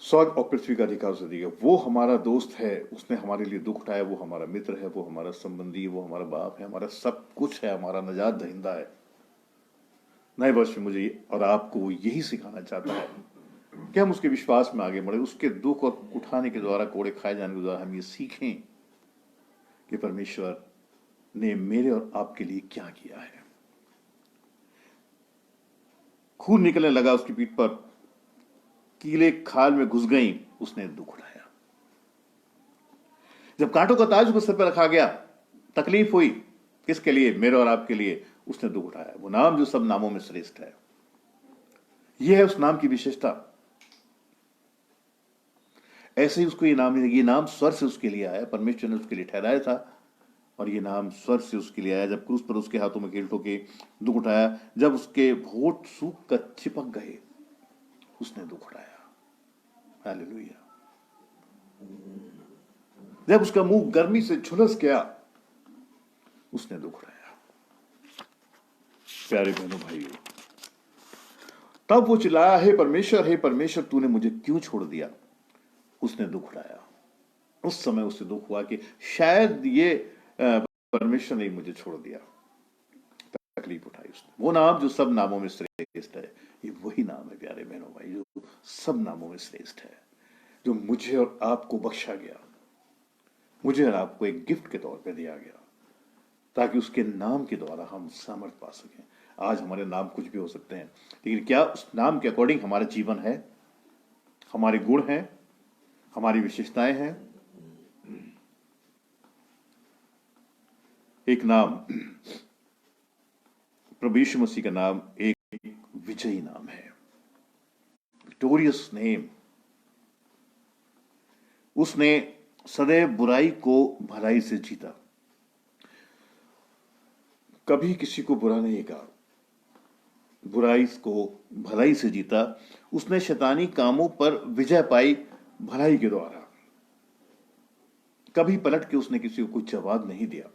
स्वर्ग और पृथ्वी का अधिकार उसे दिया। वो हमारा दोस्त है, उसने हमारे लिए दुख उठाया। वो हमारा मित्र है, वो हमारा संबंधी है, वो हमारा बाप है, हमारा सब कुछ है, हमारा निजात दहिंदा है। नए वर्ष में मुझे और आपको यही सिखाना चाहता है कि हम उसके विश्वास में आगे बढ़े। उसके दुख और उठाने के द्वारा, कोड़े खाए जाने के द्वारा हम ये सीखें कि परमेश्वर ने मेरे और आपके लिए क्या किया है। खून निकलने लगा उसकी पीठ पर, कीले खाल में घुस गई, उसने दुख उठाया। जब कांटों का ताज उसके सिर पर रखा गया, तकलीफ हुई, किसके लिए? मेरे और आपके लिए। उसने दुख उठाया। वो नाम जो सब नामों में श्रेष्ठ है। यह है उस नाम की विशेषता। ऐसे ही उसको ये नाम स्वर से उसके लिए आया। परमेश्वर ने उसके लिए ठहराया था और ये नाम स्वर से उसके लिए आया। जब क्रूस पर उसके हाथों में कील ठोके, दुख उठाया। जब उसके होठ सूख कर चिपक गए, उसने दुख उठाया। हालेलुया। जब उसका मुंह गर्मी से झुलस गया, उसने दुख उठाया। प्यारे बहनों भाइयों, तब वो चिल्लाया, हे परमेश्वर, तूने मुझे क्यों छोड़ दिया? उसने दुख उठाया। उस समय उसे दुख हुआ कि शायद ये परमेश्वर ने मुझे छोड़ दिया। तकलीफ उठाई उसने। वो नाम जो सब नामों में श्रेष्ठ है, ये वही नाम है प्यारे बहनों भाई, जो सब नामों में श्रेष्ठ है, जो मुझे और आपको बख्शा गया, मुझे और आपको एक गिफ्ट के तौर पे दिया गया, ताकि उसके नाम के द्वारा हम सामर्थ पा सकें। आज हमारे नाम कुछ भी हो सकते हैं, लेकिन क्या उस नाम के अकॉर्डिंग हमारा जीवन है, हमारे गुण हैं, हमारी विशेषताएं हैं? एक नाम, प्रभु यीशु मसीह का नाम एक विजयी नाम है, विक्टोरियस नेम। उसने सदैव बुराई को भलाई से जीता, कभी किसी को बुरा नहीं कहा, बुराई को भलाई से जीता। उसने शैतानी कामों पर विजय पाई भलाई के द्वारा। कभी पलट के उसने किसी को कोई जवाब नहीं दिया।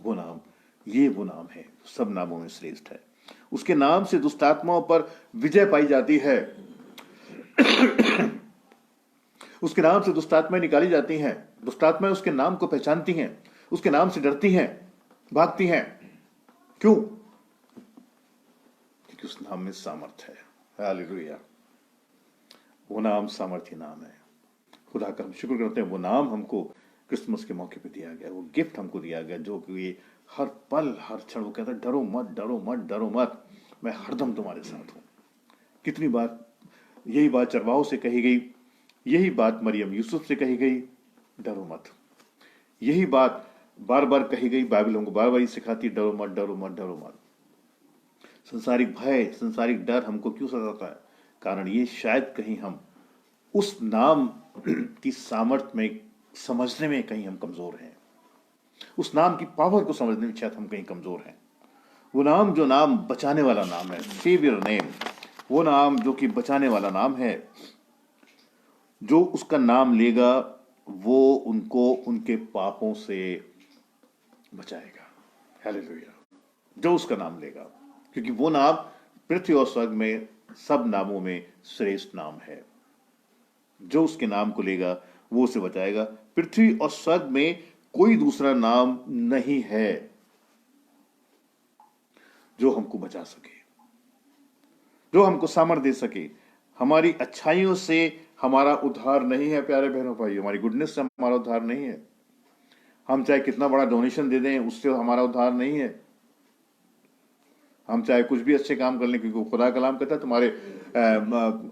वो नाम, ये वो नाम है, सब नामों में श्रेष्ठ है। उसके नाम से दुष्ट आत्माओं पर विजय पाई जाती है। उसके नाम से दुष्ट आत्माएं निकाली जाती हैं। दुष्ट आत्माएं उसके नाम को पहचानती हैं, उसके नाम से डरती हैं, भागती हैं। क्यों? क्योंकि उस नाम में सामर्थ्य है। हालेलुया। वो नाम सामर्थ्य नाम है। खुदा का हम शुक्र करते हैं, वो नाम हमको क्रिसमस के मौके पे दिया गया, वो गिफ्ट हमको दिया गया, जो कि हर पल हर क्षण वो कहता है, डरो मत, डरो मत, डरो मत, मैं हरदम तुम्हारे साथ हूं। कितनी बार यही बात चरवाहों से कही गई, यही बात मरियम यूसुफ से कही गई, डरो मत। यही बात बार बार कही गई, बाइबल हमको बार बार सिखाती, डरो मत, डरो मत, डरो मत। संसारिक भय, संसारिक डर हमको क्यों सताता है? कारण ये शायद कहीं हम उस नाम की सामर्थ्य में समझने में कहीं हम कमजोर हैं। उस नाम की पावर को समझने में शायद हम कहीं कमजोर हैं। वो नाम, जो नाम बचाने वाला नाम है, सेवियर नेम, वो नाम जो कि बचाने वाला नाम है, जो उसका नाम लेगा वो उनको उनके पापों से बचाएगा। हालेलुया। जो उसका नाम लेगा, क्योंकि वो नाम पृथ्वी और स्वर्ग में सब नामों में श्रेष्ठ नाम है। जो उसके नाम को लेगा वो उसे बचाएगा। पृथ्वी और स्वर्ग में कोई दूसरा नाम नहीं है जो हमको बचा सके, जो हमको सामर्थ्य दे सके। हमारी अच्छाइयों से हमारा उद्धार नहीं है प्यारे बहनों भाई, हमारी गुडनेस से हमारा उद्धार नहीं है। हम चाहे कितना बड़ा डोनेशन दे दें, उससे हमारा उद्धार नहीं है। हम चाहे कुछ भी अच्छे काम कर लें, क्योंकि खुदा कलाम कहता है तुम्हारे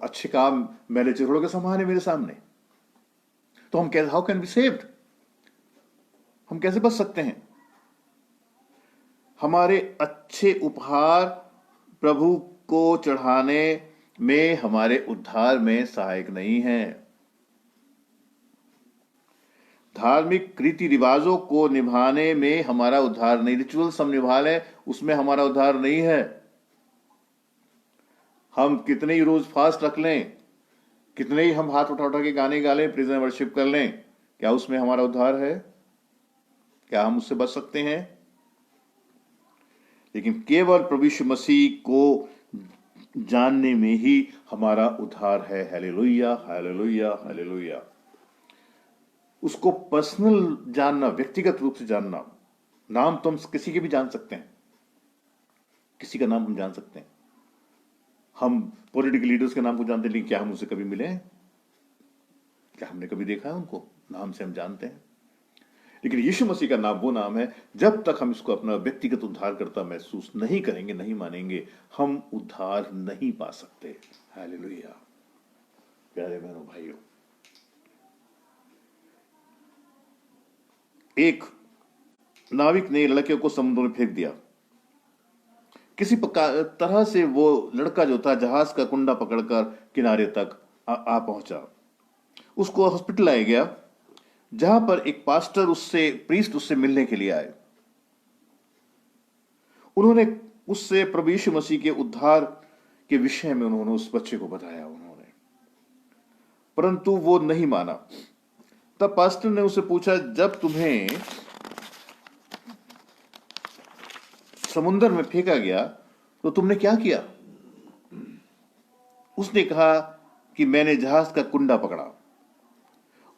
अच्छे काम मैंने चिड़ों के समान है मेरे सामने। तो हम कैसे, हाउ कैन बी सेव्ड, हम कैसे बच सकते हैं? हमारे अच्छे उपहार प्रभु को चढ़ाने में हमारे उद्धार में सहायक नहीं है। धार्मिक रीति रिवाजों को निभाने में हमारा उद्धार नहीं, रिचुअल्स हम निभा लें उसमें हमारा उद्धार नहीं है। हम कितने ही रोज फास्ट रख लें, कितने ही हम हाथ उठा उठा के गाने गा लें, प्रेज़ एंड वर्शिप कर लें, क्या उसमें हमारा उद्धार है? क्या हम उससे बच सकते हैं? लेकिन केवल प्रभु यीशु मसीह को जानने में ही हमारा उद्धार है। Hallelujah, hallelujah, hallelujah. उसको पर्सनल जानना, व्यक्तिगत रूप से जानना। नाम तो हम किसी के भी जान सकते हैं, किसी का नाम हम जान सकते हैं। हम पॉलिटिकल लीडर्स के नाम को जानते हैं, लेकिन क्या हम उनसे कभी मिले हैं? क्या हमने कभी देखा है उनको? नाम से हम जानते हैं। लेकिन यीशु मसीह का नाम वो नाम है, जब तक हम इसको अपना व्यक्तिगत उद्धारकर्ता महसूस नहीं करेंगे, नहीं मानेंगे, हम उद्धार नहीं पा सकते। हालेलुया। प्यारे बहनों भाइयों, एक नाविक ने लड़के को समुद्र में फेंक दिया। किसी तरह से वो लड़का जो था जहाज का कुंडा पकड़कर किनारे तक आ पहुंचा। उसको हॉस्पिटल लाया गया, जहां पर एक पास्टर प्रीस्ट उससे मिलने के लिए आए। उन्होंने उससे प्रभु यीशु मसीह के उद्धार के विषय में उन्होंने उस बच्चे को बताया उन्होंने, परंतु वो नहीं माना। तब पास्टर ने उससे पूछा, जब तुम्हें समुद्र में फेंका गया तो तुमने क्या किया? उसने कहा कि मैंने जहाज का कुंडा पकड़ा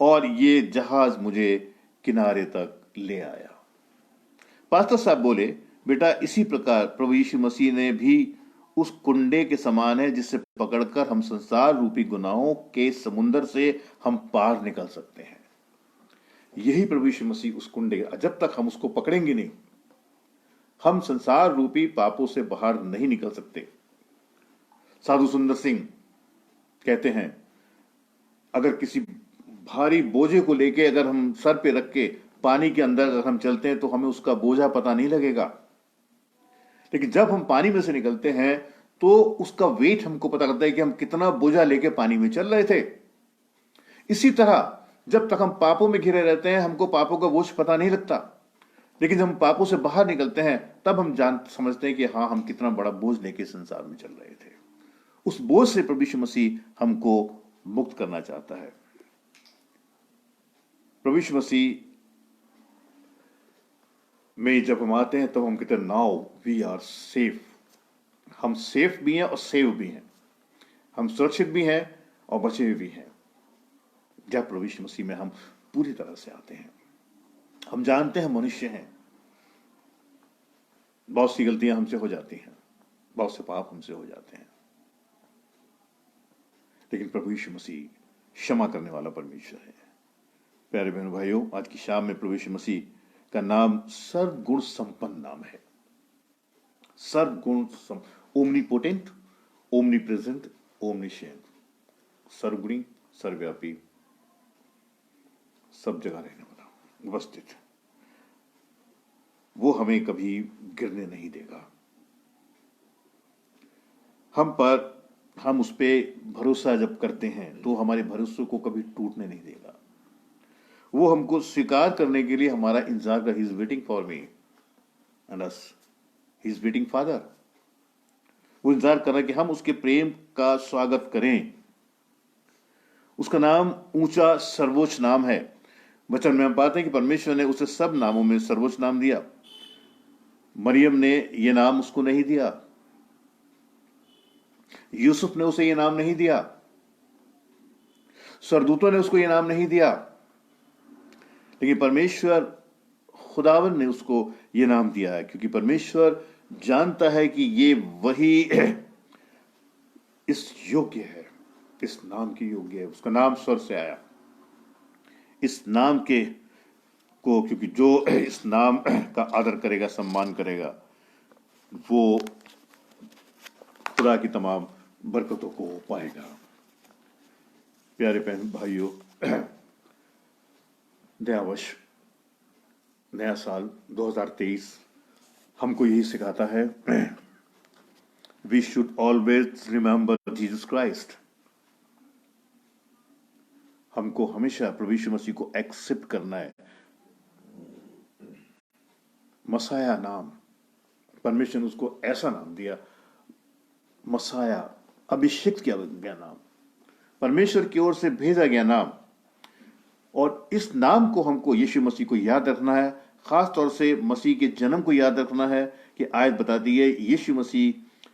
और ये जहाज मुझे किनारे तक ले आया। पास्टर साहब बोले, बेटा इसी प्रकार प्रभु यीशु मसीह ने भी उस कुंडे के समान है, जिससे पकड़कर हम संसार रूपी गुनाहों के समुद्र से हम पार निकल सकते हैं। यही प्रभु यीशु मसीह उस कुंडे, जब तक हम उसको पकड़ेंगे नहीं, हम संसार रूपी पापों से बाहर नहीं निकल सकते। साधु सुंदर सिंह कहते हैं, अगर किसी भारी बोझे को लेके अगर हम सर पे रख के पानी के अंदर अगर हम चलते हैं तो हमें उसका बोझा पता नहीं लगेगा, लेकिन जब हम पानी में से निकलते हैं तो उसका वेट हमको पता लगता है कि हम कितना बोझा लेके पानी में चल रहे थे। इसी तरह जब तक हम पापों में घिरे रहते हैं हमको पापों का बोझ पता नहीं लगता, लेकिन जब हम पापों से बाहर निकलते हैं तब हम समझते हैं कि हाँ, हम कितना बड़ा बोझ लेके संसार में चल रहे थे। उस बोझ से प्रभु यीशु मसीह हमको मुक्त करना चाहता है। प्रभु यीशु मसीह में जब हम आते हैं तब हम कहते हैं नाउ वी आर सेफ। हम सेफ भी हैं और सेव भी हैं, हम सुरक्षित भी हैं और बचे हुए भी हैं जब प्रभु यीशु मसीह में हम पूरी तरह से आते हैं। हम जानते हैं मनुष्य हैं, बहुत सी गलतियां हमसे हो जाती हैं, बहुत से पाप हमसे हो जाते हैं, लेकिन प्रभु यीशु मसीह क्षमा करने वाला परमेश्वर है। प्यारे बहनों भाइयों, आज की शाम में प्रभु यीशु मसीह का नाम सर्वगुण संपन्न नाम है। सर्वगुण ओमनीपोटेंट, ओमनी प्रेजेंट, ओमनीशिएंट, सर्वगुणी, सर्वव्यापी, सब जगह रहने वाला, उपस्थित। वो हमें कभी गिरने नहीं देगा। हम उस पर भरोसा जब करते हैं तो हमारे भरोसे को कभी टूटने नहीं देगा। वो हमको स्वीकार करने के लिए हमारा इंतजार कर, he is waiting for me and us, he is waiting father. वो इंतजार कर रहा है कि हम उसके प्रेम का स्वागत करें। उसका नाम ऊंचा सर्वोच्च नाम है। वचन में हम पाते हैं कि परमेश्वर ने उसे सब नामों में सर्वोच्च नाम दिया। मरियम ने यह नाम उसको नहीं दिया, यूसुफ ने उसे यह नाम नहीं दिया, सरदूतों ने उसको यह नाम नहीं दिया, लेकिन परमेश्वर खुदावन ने उसको यह नाम दिया है, क्योंकि परमेश्वर जानता है कि ये वही इस योग्य है, इस नाम के योग्य है। उसका नाम स्वर्ग से आया। इस नाम के को, क्योंकि जो इस नाम का आदर करेगा, सम्मान करेगा, वो खुदा की तमाम बरकतों को पाएगा। प्यारे बहन भाइयों, नया साल 2023 हमको यही सिखाता है, we should always remember Jesus Christ. हमको हमेशा प्रभु यीशु मसीह को एक्सेप्ट करना है। मसाया नाम, परमेश्वर ने उसको ऐसा नाम दिया, मसाया, अभिषिक्त किया गया नाम, परमेश्वर की ओर से भेजा गया नाम। और इस नाम को हमको यीशु मसीह को याद रखना है, खास तौर से मसीह के जन्म को याद रखना है कि आयत बताती है यीशु मसीह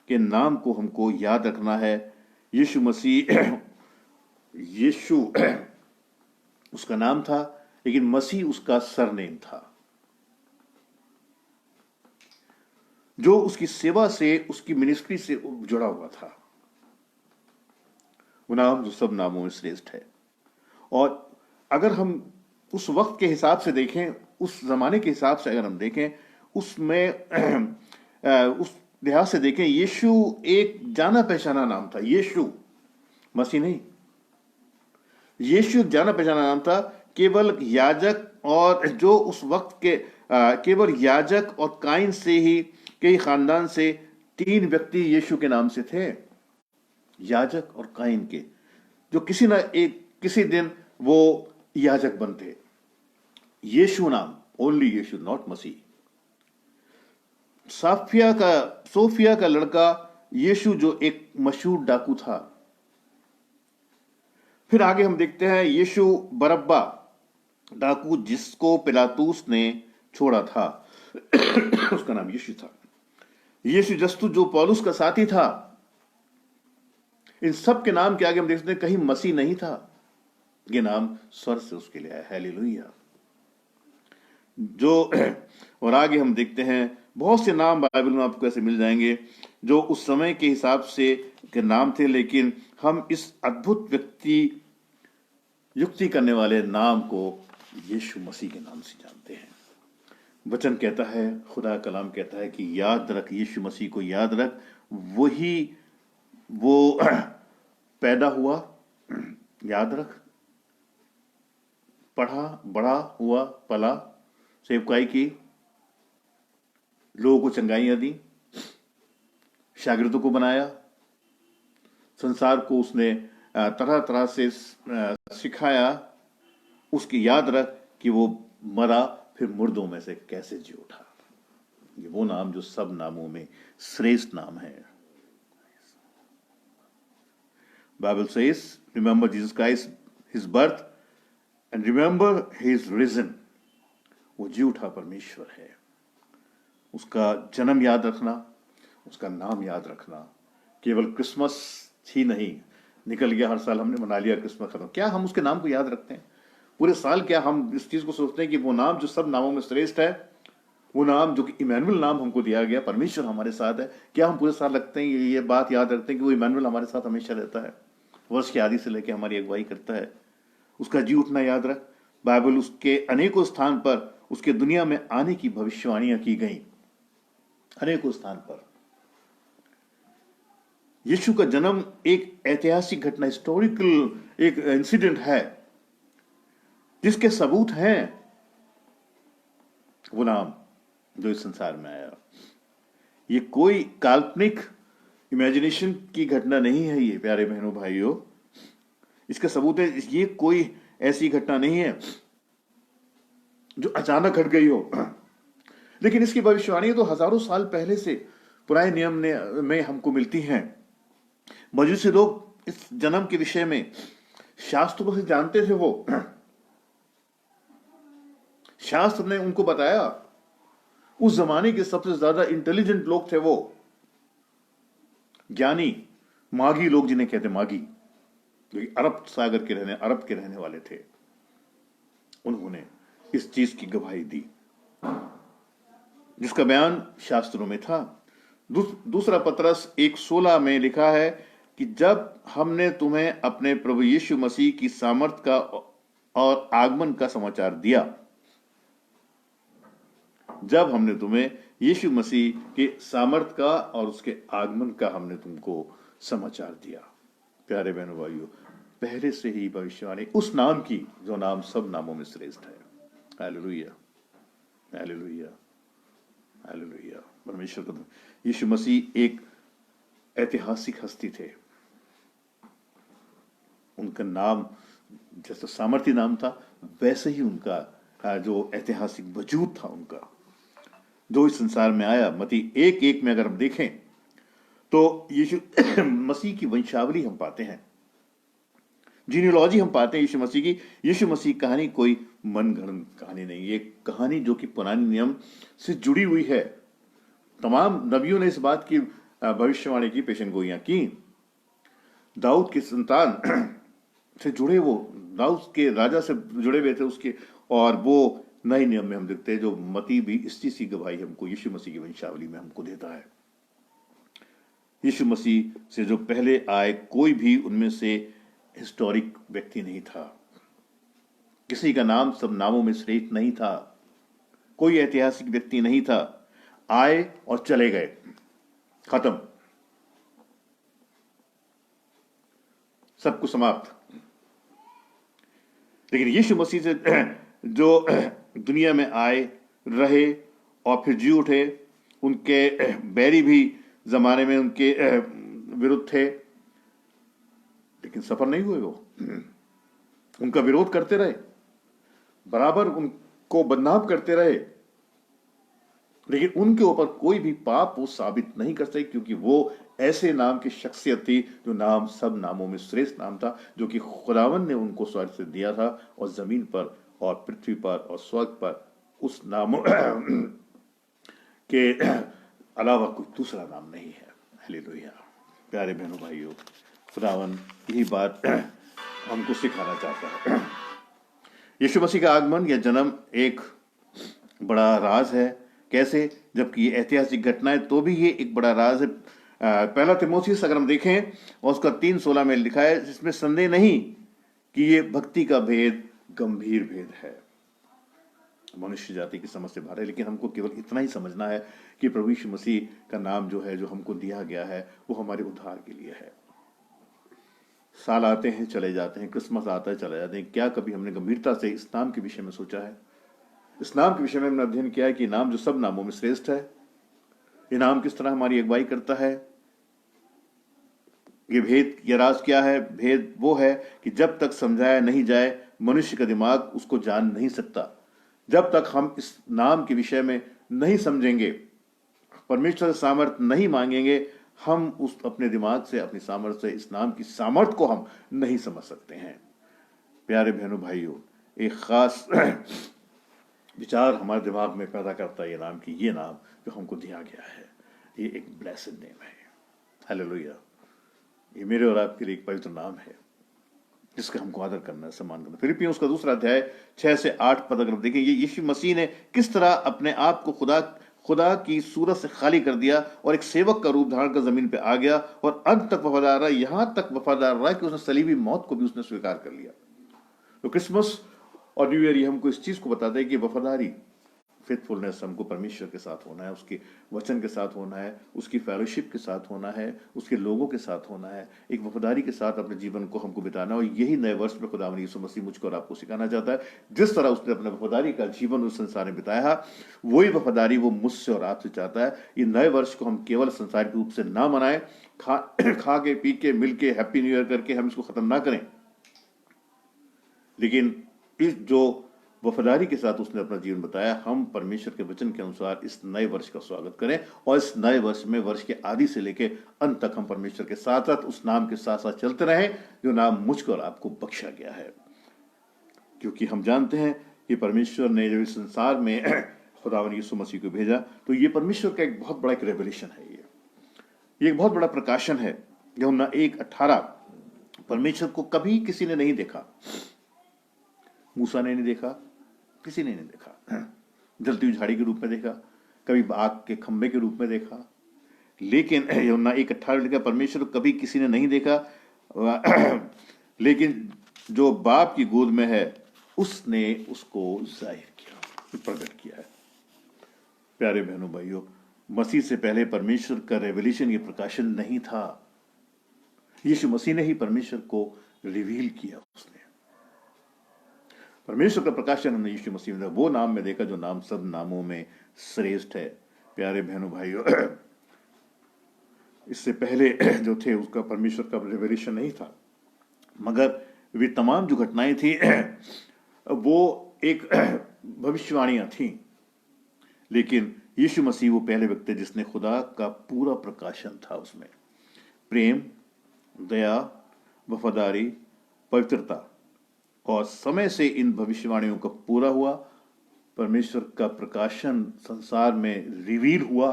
के नाम को हमको याद रखना है। यीशु मसीह यीशु उसका नाम था, लेकिन मसीह उसका सरनेम था, जो उसकी सेवा से, उसकी मिनिस्ट्री से जुड़ा हुआ था। वो नाम जो सब नामों में श्रेष्ठ है। और अगर हम उस वक्त के हिसाब से देखें, उस जमाने के हिसाब से अगर हम देखें, उसमें उस लिहाज से देखें, यीशु एक जाना पहचाना नाम था। यीशु, मसीह नहीं, यीशु जाना पहचाना नाम था। केवल याजक और जो उस वक्त के केवल याजक और काइन से ही, कई खानदान से 3 व्यक्ति यीशु के नाम से थे, याजक और काइन के, जो किसी दिन वो याजक बनते। यीशु नाम, ओनली यीशु, नॉट मसीह। सोफिया का लड़का यीशु, जो एक मशहूर डाकू था। फिर आगे हम देखते हैं यीशु बरब्बा, डाकू जिसको पिलातूस ने छोड़ा था, उसका नाम यीशु था। यीशु जस्तु, जो पौलुस का साथी था। इन सब के नाम के आगे हम देखते हैं कहीं मसीह नहीं था। ये नाम स्वर्ग से उसके लिए आया। हालेलुया। और आगे हम देखते हैं बहुत से नाम बाइबल में आपको ऐसे मिल जाएंगे जो उस समय के हिसाब से के नाम थे, लेकिन हम इस अद्भुत युक्ति करने वाले नाम को यीशु मसीह के नाम से जानते हैं। वचन कहता है, खुदा कलाम कहता है कि याद रख, यीशु मसीह को याद रख। वो पैदा हुआ, याद रख, पढ़ा, बड़ा हुआ, पला, सेवकाई की, लोगों को चंगाइयां दी, शागिर्दों को बनाया, संसार को उसने तरह तरह से सिखाया। उसकी याद रख कि वो मरा, फिर मुर्दों में से कैसे जी उठा। ये वो नाम जो सब नामों में श्रेष्ठ नाम है। Bible says, remember Jesus Christ, his birth, and remember he is reason. वो जी उठा परमेश्वर है। उसका जन्म याद रखना, उसका नाम याद रखना। केवल क्रिसमस ही नहीं, निकल गया हर साल हमने मना लिया क्रिसमस खत्म, क्या हम उसके नाम को याद रखते हैं पूरे साल? क्या हम इस चीज को सोचते हैं कि वो नाम जो सब नामों में श्रेष्ठ है, वो नाम जो कि इमैनुअल नाम हमको दिया गया, परमेश्वर हमारे साथ है, क्या हम पूरे साल रखते हैं, ये बात याद रखते हैं कि वो इमैनुअल हमारे साथ हमेशा रहता है, वर्ष की आदि से लेकर हमारी अगुवाई करता है? उसका जी उठना याद रख। बाइबल उसके अनेकों स्थान पर उसके दुनिया में आने की भविष्यवाणियां की गई, अनेकों स्थान पर। यीशु का जन्म एक ऐतिहासिक घटना, हिस्टोरिकल एक इंसिडेंट है, जिसके सबूत हैं वो नाम जो इस संसार में आया। ये कोई काल्पनिक इमेजिनेशन की घटना नहीं है, ये प्यारे बहनों भाइयों, इसका सबूत है। ये कोई ऐसी घटना नहीं है जो अचानक घट गई हो, लेकिन इसकी भविष्यवाणी तो हजारों साल पहले से पुराने नियम में हमको मिलती हैं। मजूसी लोग इस जन्म के विषय में शास्त्रों से जानते थे, वो शास्त्र ने उनको बताया। उस जमाने के सबसे ज्यादा इंटेलिजेंट लोग थे वो, ज्ञानी, मागी लोग जिन्हें कहते मागी, जो अरब सागर के अरब के रहने वाले थे। उन्होंने इस चीज की गवाही दी जिसका बयान शास्त्रों में था। दूसरा पतरस 1:16 में लिखा है कि जब हमने तुम्हें अपने प्रभु यीशु मसीह की सामर्थ का और आगमन का समाचार दिया, जब हमने तुम्हें यीशु मसीह के सामर्थ का और उसके आगमन का हमने तुमको समाचार दिया। प्यारे बहनों भाइयों, पहले से ही भविष्यवाणी उस नाम की जो नाम सब नामों में श्रेष्ठ है। Hallelujah, hallelujah, hallelujah. परमेश्वर का यीशु मसीह एक ऐतिहासिक हस्ती थे। उनका नाम जैसा सामर्थी नाम था, वैसे ही उनका जो ऐतिहासिक वजूद था उनका, जो इस संसार में आया। मती 1:1 में अगर हम देखें तो यीशु मसीह की वंशावली हम पाते हैं, जीनियोलॉजी हम पाते हैं यीशु मसीह की। यीशु मसीह कहानी कोई मनगढ़ंत कहानी नहीं, ये कहानी जो कि पुराने नियम से जुड़ी हुई है। तमाम नबियों ने इस बात की भविष्यवाणी की, पेशनगोइयां की। दाऊद की संतान से जुड़े, वो दाऊद के राजा से जुड़े हुए थे उसके, और वो नए नियम में हम देखते हैं जो मती भी इस चीज की गवाही हमको यीशु मसीह की वंशावली में हमको देता है। यीशु मसीह से जो पहले आए कोई भी उनमें से हिस्टोरिक व्यक्ति नहीं था, किसी का नाम सब नामों में श्रेष्ठ नहीं था, कोई ऐतिहासिक व्यक्ति नहीं था। आए और चले गए, खत्म, सब कुछ समाप्त। लेकिन यीशु मसीह से जो दुनिया में आए, रहे और फिर जी उठे, उनके बैरी भी जमाने में उनके विरुद्ध थे, लेकिन सफल नहीं हुए। वो उनका विरोध करते रहे, बराबर उनको बदनाम करते रहे, लेकिन उनके ऊपर कोई भी पाप वो साबित नहीं कर सके, क्योंकि वो ऐसे नाम की शख्सियत थी जो नाम सब नामों में श्रेष्ठ नाम था, जो कि खुदावन ने उनको स्वर्ग से दिया था, और जमीन पर और पृथ्वी पर और स्वर्ग पर उस नाम के अलावा कोई दूसरा नाम नहीं है। हालेलुया। प्यारे बहनों भाइयों, खुदावन यही बात हमको सिखाना चाहता है। यीशु मसीह का आगमन या जन्म एक बड़ा राज है। कैसे? जबकि ये ऐतिहासिक घटना है तो भी ये एक बड़ा राज है। पहला तिमोथियुस अगर हम देखें और उसका 3:16 में लिखा है, इसमें संदेह नहीं कि ये भक्ति का भेद गंभीर भेद है, मनुष्य जाति की समझ से बाहर है। लेकिन हमको केवल इतना ही समझना है कि प्रभु यीशु मसीह का नाम जो है, जो हमको दिया गया है, वो हमारे उद्धार के लिए है। साल आते हैं चले जाते हैं, क्रिसमस आता है चले जाते हैं, क्या कभी हमने गंभीरता से इस नाम के विषय में सोचा है? इस नाम के विषय में हमने अध्ययन किया है कि नाम जो सब नामों में श्रेष्ठ है, ये नाम किस तरह हमारी अगुवाई करता है? ये भेद या राज क्या है? भेद वो है कि जब तक समझाया नहीं जाए, मनुष्य का दिमाग उसको जान नहीं सकता। जब तक हम इस नाम के विषय में नहीं समझेंगे, परमेश्वर से सामर्थ्य नहीं मांगेंगे, हम उस अपने दिमाग से, अपनी सामर्थ्य से इस नाम की सामर्थ्य को हम नहीं समझ सकते हैं। प्यारे बहनों भाइयों, एक खास विचार हमारे दिमाग में पैदा करता है ये नाम कि ये नाम जो हमको दिया गया है ये एक ब्लेस्ड नेम है। हालेलुया। ये मेरे और आपके लिए एक पवित्र नाम है जिसका हमको आदर करना है, सम्मान करना। फिलिपियों उसका दूसरा अध्याय 6 से 8 पद अगर आप देखें, ये यीशु मसीह ने किस तरह अपने आप को खुदा खुदा की सूरत से खाली कर दिया और एक सेवक का रूप धारण कर जमीन पे आ गया और अंत तक वफादार रहा, यहां तक वफादार रहा कि उसने सलीबी मौत को भी उसने स्वीकार कर लिया। तो क्रिसमस और न्यू ईयर ये हमको इस चीज को बताता है कि वफादारी, फेथफुलनेस हमको परमेश्वर के साथ होना है, उसके वचन के साथ होना है, उसकी फेलोशिप के साथ होना है, उसके लोगों के साथ होना है, एक वफादारी के साथ अपने जीवन को हमको बिताना। और यही नए वर्ष में खुदावंद यीशु मसीह मुझको और आपको सिखाना चाहता है। जिस तरह उसने अपने वफादारी का जीवन उस संसार में बिताया, वही वफादारी वो मुझसे और आपसे चाहता है। ये नए वर्ष को हम केवल संसारिक रूप से ना मनाएं, खा के पी के मिल के हैप्पी न्यू ईयर करके हम इसको खत्म ना करें, लेकिन इस जो वफादारी के साथ उसने अपना जीवन बताया, हम परमेश्वर के वचन के अनुसार इस नए वर्ष का स्वागत करें और इस नए वर्ष में वर्ष के आदि से लेकर अंत तक हम परमेश्वर के साथ साथ उस नाम के साथ साथ चलते रहें जो नाम मुझको और आपको बख्शा गया है। क्योंकि हम जानते हैं कि परमेश्वर ने जब इस संसार में खुदावंद यीशु मसीह को भेजा तो ये परमेश्वर का एक बहुत बड़ा एक रेवलेशन है। ये एक बहुत बड़ा प्रकाशन है। यूहन्ना 1:18, परमेश्वर को कभी किसी ने नहीं देखा, मूसा ने नहीं देखा, किसी ने नहीं देखा, जलती हुई झाड़ी के रूप में देखा, कभी आग के खंभे के रूप में देखा, लेकिन यूहन्ना 1:18 लिखा, परमेश्वर को कभी किसी ने नहीं देखा, लेकिन जो बाप की गोद में है उसने उसको जाहिर किया, प्रकट किया है। प्यारे बहनों भाइयों, मसीह से पहले परमेश्वर का रेवलेशन, ये प्रकाशन नहीं था। यीशु मसीह ने ही परमेश्वर को रिवील किया। उसने परमेश्वर का प्रकाशन हमने यीशु मसीह में वो नाम में देखा जो नाम सब नामों में श्रेष्ठ है। प्यारे बहनों भाइयों, इससे पहले जो थे उसका परमेश्वर का रेवलेशन नहीं था, मगर वे तमाम जो घटनाएं थी वो एक भविष्यवाणियां थी। लेकिन यीशु मसीह वो पहले व्यक्ति जिसने खुदा का पूरा प्रकाशन था, उसमें प्रेम, दया, वफादारी, पवित्रता, और समय से इन भविष्यवाणियों का पूरा हुआ। परमेश्वर का प्रकाशन संसार में रिवील हुआ,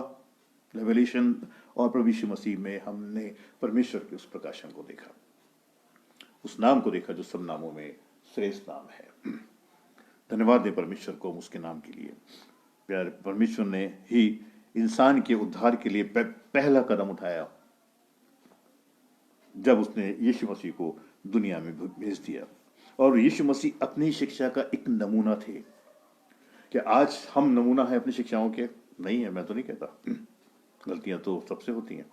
रेवलेशन, और प्रभु यीशु मसीह में हमने परमेश्वर के उस प्रकाशन को देखा, उस नाम को देखा जो सब नामों में श्रेष्ठ नाम है। धन्यवाद दें परमेश्वर को उसके नाम के लिए। प्यारे, परमेश्वर ने ही इंसान के उद्धार के लिए पहला कदम उठाया जब उसने यीशु मसीह को दुनिया में भेज दिया। और यीशु मसीह अपनी शिक्षा का एक नमूना थे। क्या आज हम नमूना है अपनी शिक्षाओं के? नहीं है, मैं तो नहीं कहता, गलतियां तो सबसे होती हैं,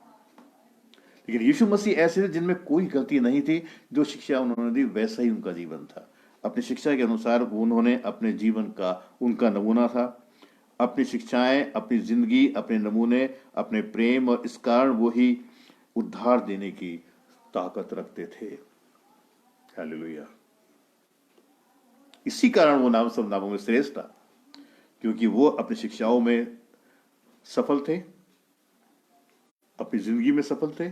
लेकिन यीशु मसीह ऐसे थे जिनमें कोई गलती नहीं थी। जो शिक्षा उन्होंने दी वैसा ही उनका जीवन था। अपनी शिक्षा के अनुसार उन्होंने अपने जीवन का उनका नमूना था। अपनी शिक्षाएं, अपनी जिंदगी, अपने नमूने, अपने प्रेम, और इस कारण वो ही उद्धार देने की ताकत रखते थे। हालेलुया। इसी कारण वो नाम सब नामों में श्रेष्ठ था, क्योंकि वो अपनी शिक्षाओं में सफल थे, अपनी जिंदगी में सफल थे,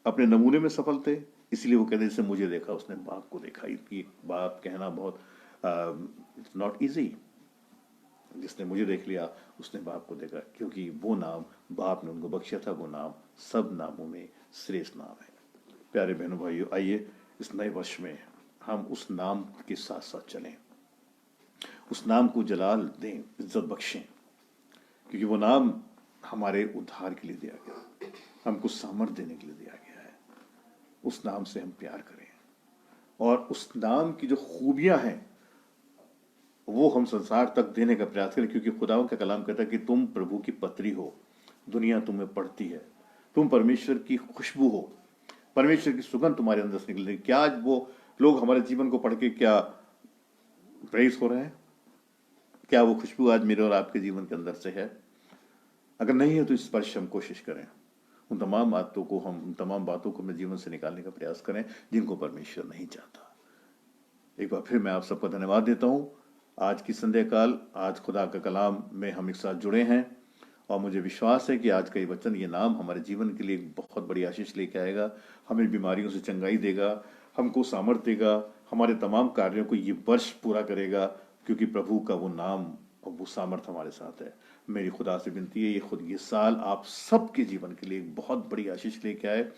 अपने नमूने में सफल थे। इसलिए वो कहते जैसे मुझे देखा उसने बाप को देखा। ये बात कहना बहुत इट्स नॉट इजी। जिसने मुझे देख लिया उसने बाप को देखा, क्योंकि वो नाम बाप ने उनको बख्शा था। वो नाम सब नामों में श्रेष्ठ नाम है। प्यारे बहनों भाइयों, आइए इस नए वर्ष में हम उस नाम के साथ साथ चलें, उस नाम को जलाल दें, इज्जत बख्शें, क्योंकि वो नाम हमारे उद्धार के लिए दिया गया, हमको सामर्थ्य देने के लिए दिया गया है। उस नाम से हम प्यार करें और उस नाम की जो खूबियां हैं वो हम संसार तक देने का प्रयास करें, क्योंकि खुदावंद का कलाम कहता है कि तुम प्रभु की पत्री हो, दुनिया तुम्हें पढ़ती है, तुम परमेश्वर की खुशबू हो, परमेश्वर की सुगंध तुम्हारे अंदर से निकल रही। क्या आज वो लोग हमारे जीवन को पढ़ के क्या प्रेरित हो रहे हैं? क्या वो खुशबू आज मेरे और आपके जीवन के अंदर से है? अगर नहीं है तो इस पर हम कोशिश करें, उन तमाम बातों को अपने जीवन से निकालने का प्रयास करें जिनको परमेश्वर नहीं चाहता। एक बार फिर मैं आप सबको धन्यवाद देता हूं। आज की संध्या काल, आज खुदा का कलाम में हम एक साथ जुड़े हैं, और मुझे विश्वास है कि आज का ये वचन, ये नाम हमारे जीवन के लिए एक बहुत बड़ी आशीष लेके आएगा। हमें बीमारियों से चंगाई देगा, हमको सामर्थ्य देगा, हमारे तमाम कार्यों को ये वर्ष पूरा करेगा। क्योंकि प्रभु का वो नाम और वो सामर्थ्य हमारे साथ है। मेरी खुदा से विनती है ये साल आप सबके जीवन के लिए एक बहुत बड़ी आशीष लेके आए,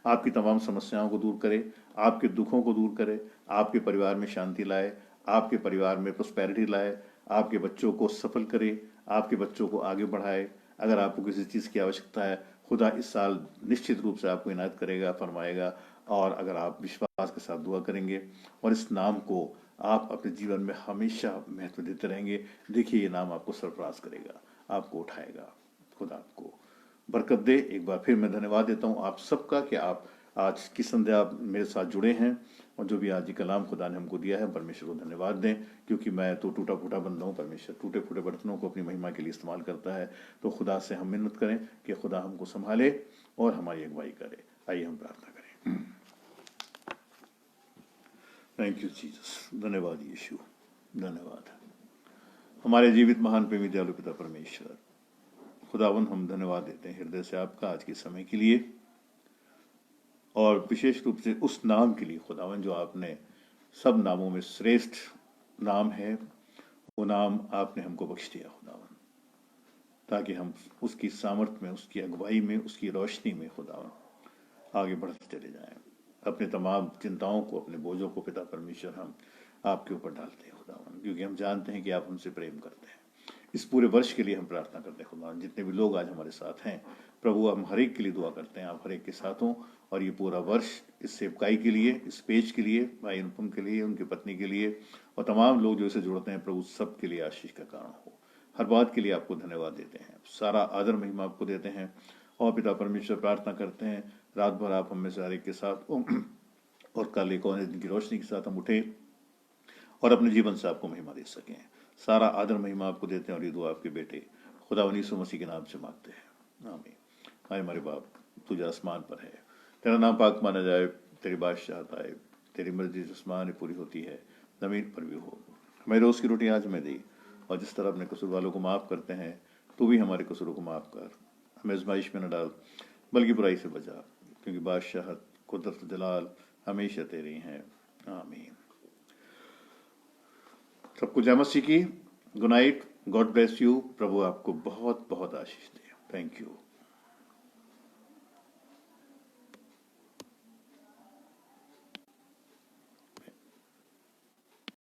आपकी तमाम समस्याओं को दूर करे, आपके दुखों को दूर करे, आपके परिवार में शांति लाए, आपके परिवार में प्रोस्पेरिटी लाए, आपके बच्चों को सफल करे, आपके बच्चों को आगे बढ़ाए। अगर आपको किसी चीज़ की आवश्यकता है, खुदा इस साल निश्चित रूप से आपको इनायत करेगा, फरमाएगा। और अगर आप विश्वास के साथ दुआ करेंगे और इस नाम को आप अपने जीवन में हमेशा महत्व देते रहेंगे, देखिए ये नाम आपको सरफराज करेगा, आपको उठाएगा। खुदा आपको बरकत दे। एक बार फिर मैं धन्यवाद देता हूँ आप सबका कि आप आज की संध्या मेरे साथ जुड़े हैं, और जो भी आज की कलाम खुदा ने हमको दिया है, परमेश्वर को धन्यवाद दें, क्योंकि मैं तो टूटा फूटा बंदा हूँ। परमेश्वर टूटे फूटे बर्तनों को अपनी महिमा के लिए इस्तेमाल करता है। तो खुदा से हम मिन्नत करें कि खुदा हमको संभाले और हमारी अगुवाई करे। आइए हम प्रार्थना करें। थैंक यू जीसस, धन्यवाद यीशु, धन्यवाद। हमारे जीवित महान प्रेमी दयालु पिता परमेश्वर, खुदावन हम धन्यवाद देते हैं हृदय से आपका आज के समय के लिए, और विशेष रूप से उस नाम के लिए खुदावन जो आपने सब नामों में श्रेष्ठ नाम है, वो नाम आपने हमको बख्श दिया खुदावन, ताकि हम उसकी सामर्थ्य में, उसकी अगुवाई में, उसकी रोशनी में खुदावन आगे बढ़ते चले जाएं। अपने तमाम चिंताओं को, अपने बोझों को पिता परमेश्वर हम आपके ऊपर डालते हैं खुदावन, क्योंकि हम जानते हैं कि आप हमसे प्रेम करते हैं। इस पूरे वर्ष के लिए हम प्रार्थना करते हैं खुदावन, जितने भी लोग आज हमारे साथ हैं प्रभु, हम हर एक के लिए दुआ करते हैं, आप हर एक के साथ हों। और ये पूरा वर्ष इस सेवकाई के लिए, इस पेज के लिए, भाई अनुपम के लिए, उनकी पत्नी के लिए, और तमाम लोग जो इसे जुड़ते हैं प्रभु, सब के लिए आशीष का कारण हो। हर बात के लिए आपको धन्यवाद देते हैं, सारा आदर महिमा आपको देते हैं। और पिता परमेश्वर प्रार्थना करते हैं रात भर आप हम में से हर एक के साथ हो, और कल एक और दिन की रोशनी के साथ हम उठे और अपने जीवन से आपको महिमा दे सकें। सारा आदर महिमा आपको देते हैं, और ये दुआ आपके बेटे खुदा यीशु मसीह के नाम से मांगते हैं, आमीन। हाय हमारे बाप, तुझे आसमान पर है, तेरा नाम पाक माना जाए, तेरी बादशाहत आए, तेरी मर्जी आसमान में पूरी होती है, जमीन पर भी हो। हमें रोज की रोटी आज हमें दी, और जिस तरह अपने कसूर वालों को माफ करते हैं, तू भी हमारे कसूरों को माफ कर। हमें आजमाइश में न डाल, बल्कि बुराई से बचा, क्योंकि बादशाहत, कुदरत, जलाल हमेशा तेरी हैं, आमीन। सबको जय मसीह की। Good night, God bless you. प्रभु आपको बहुत बहुत आशीष दे। Thank you.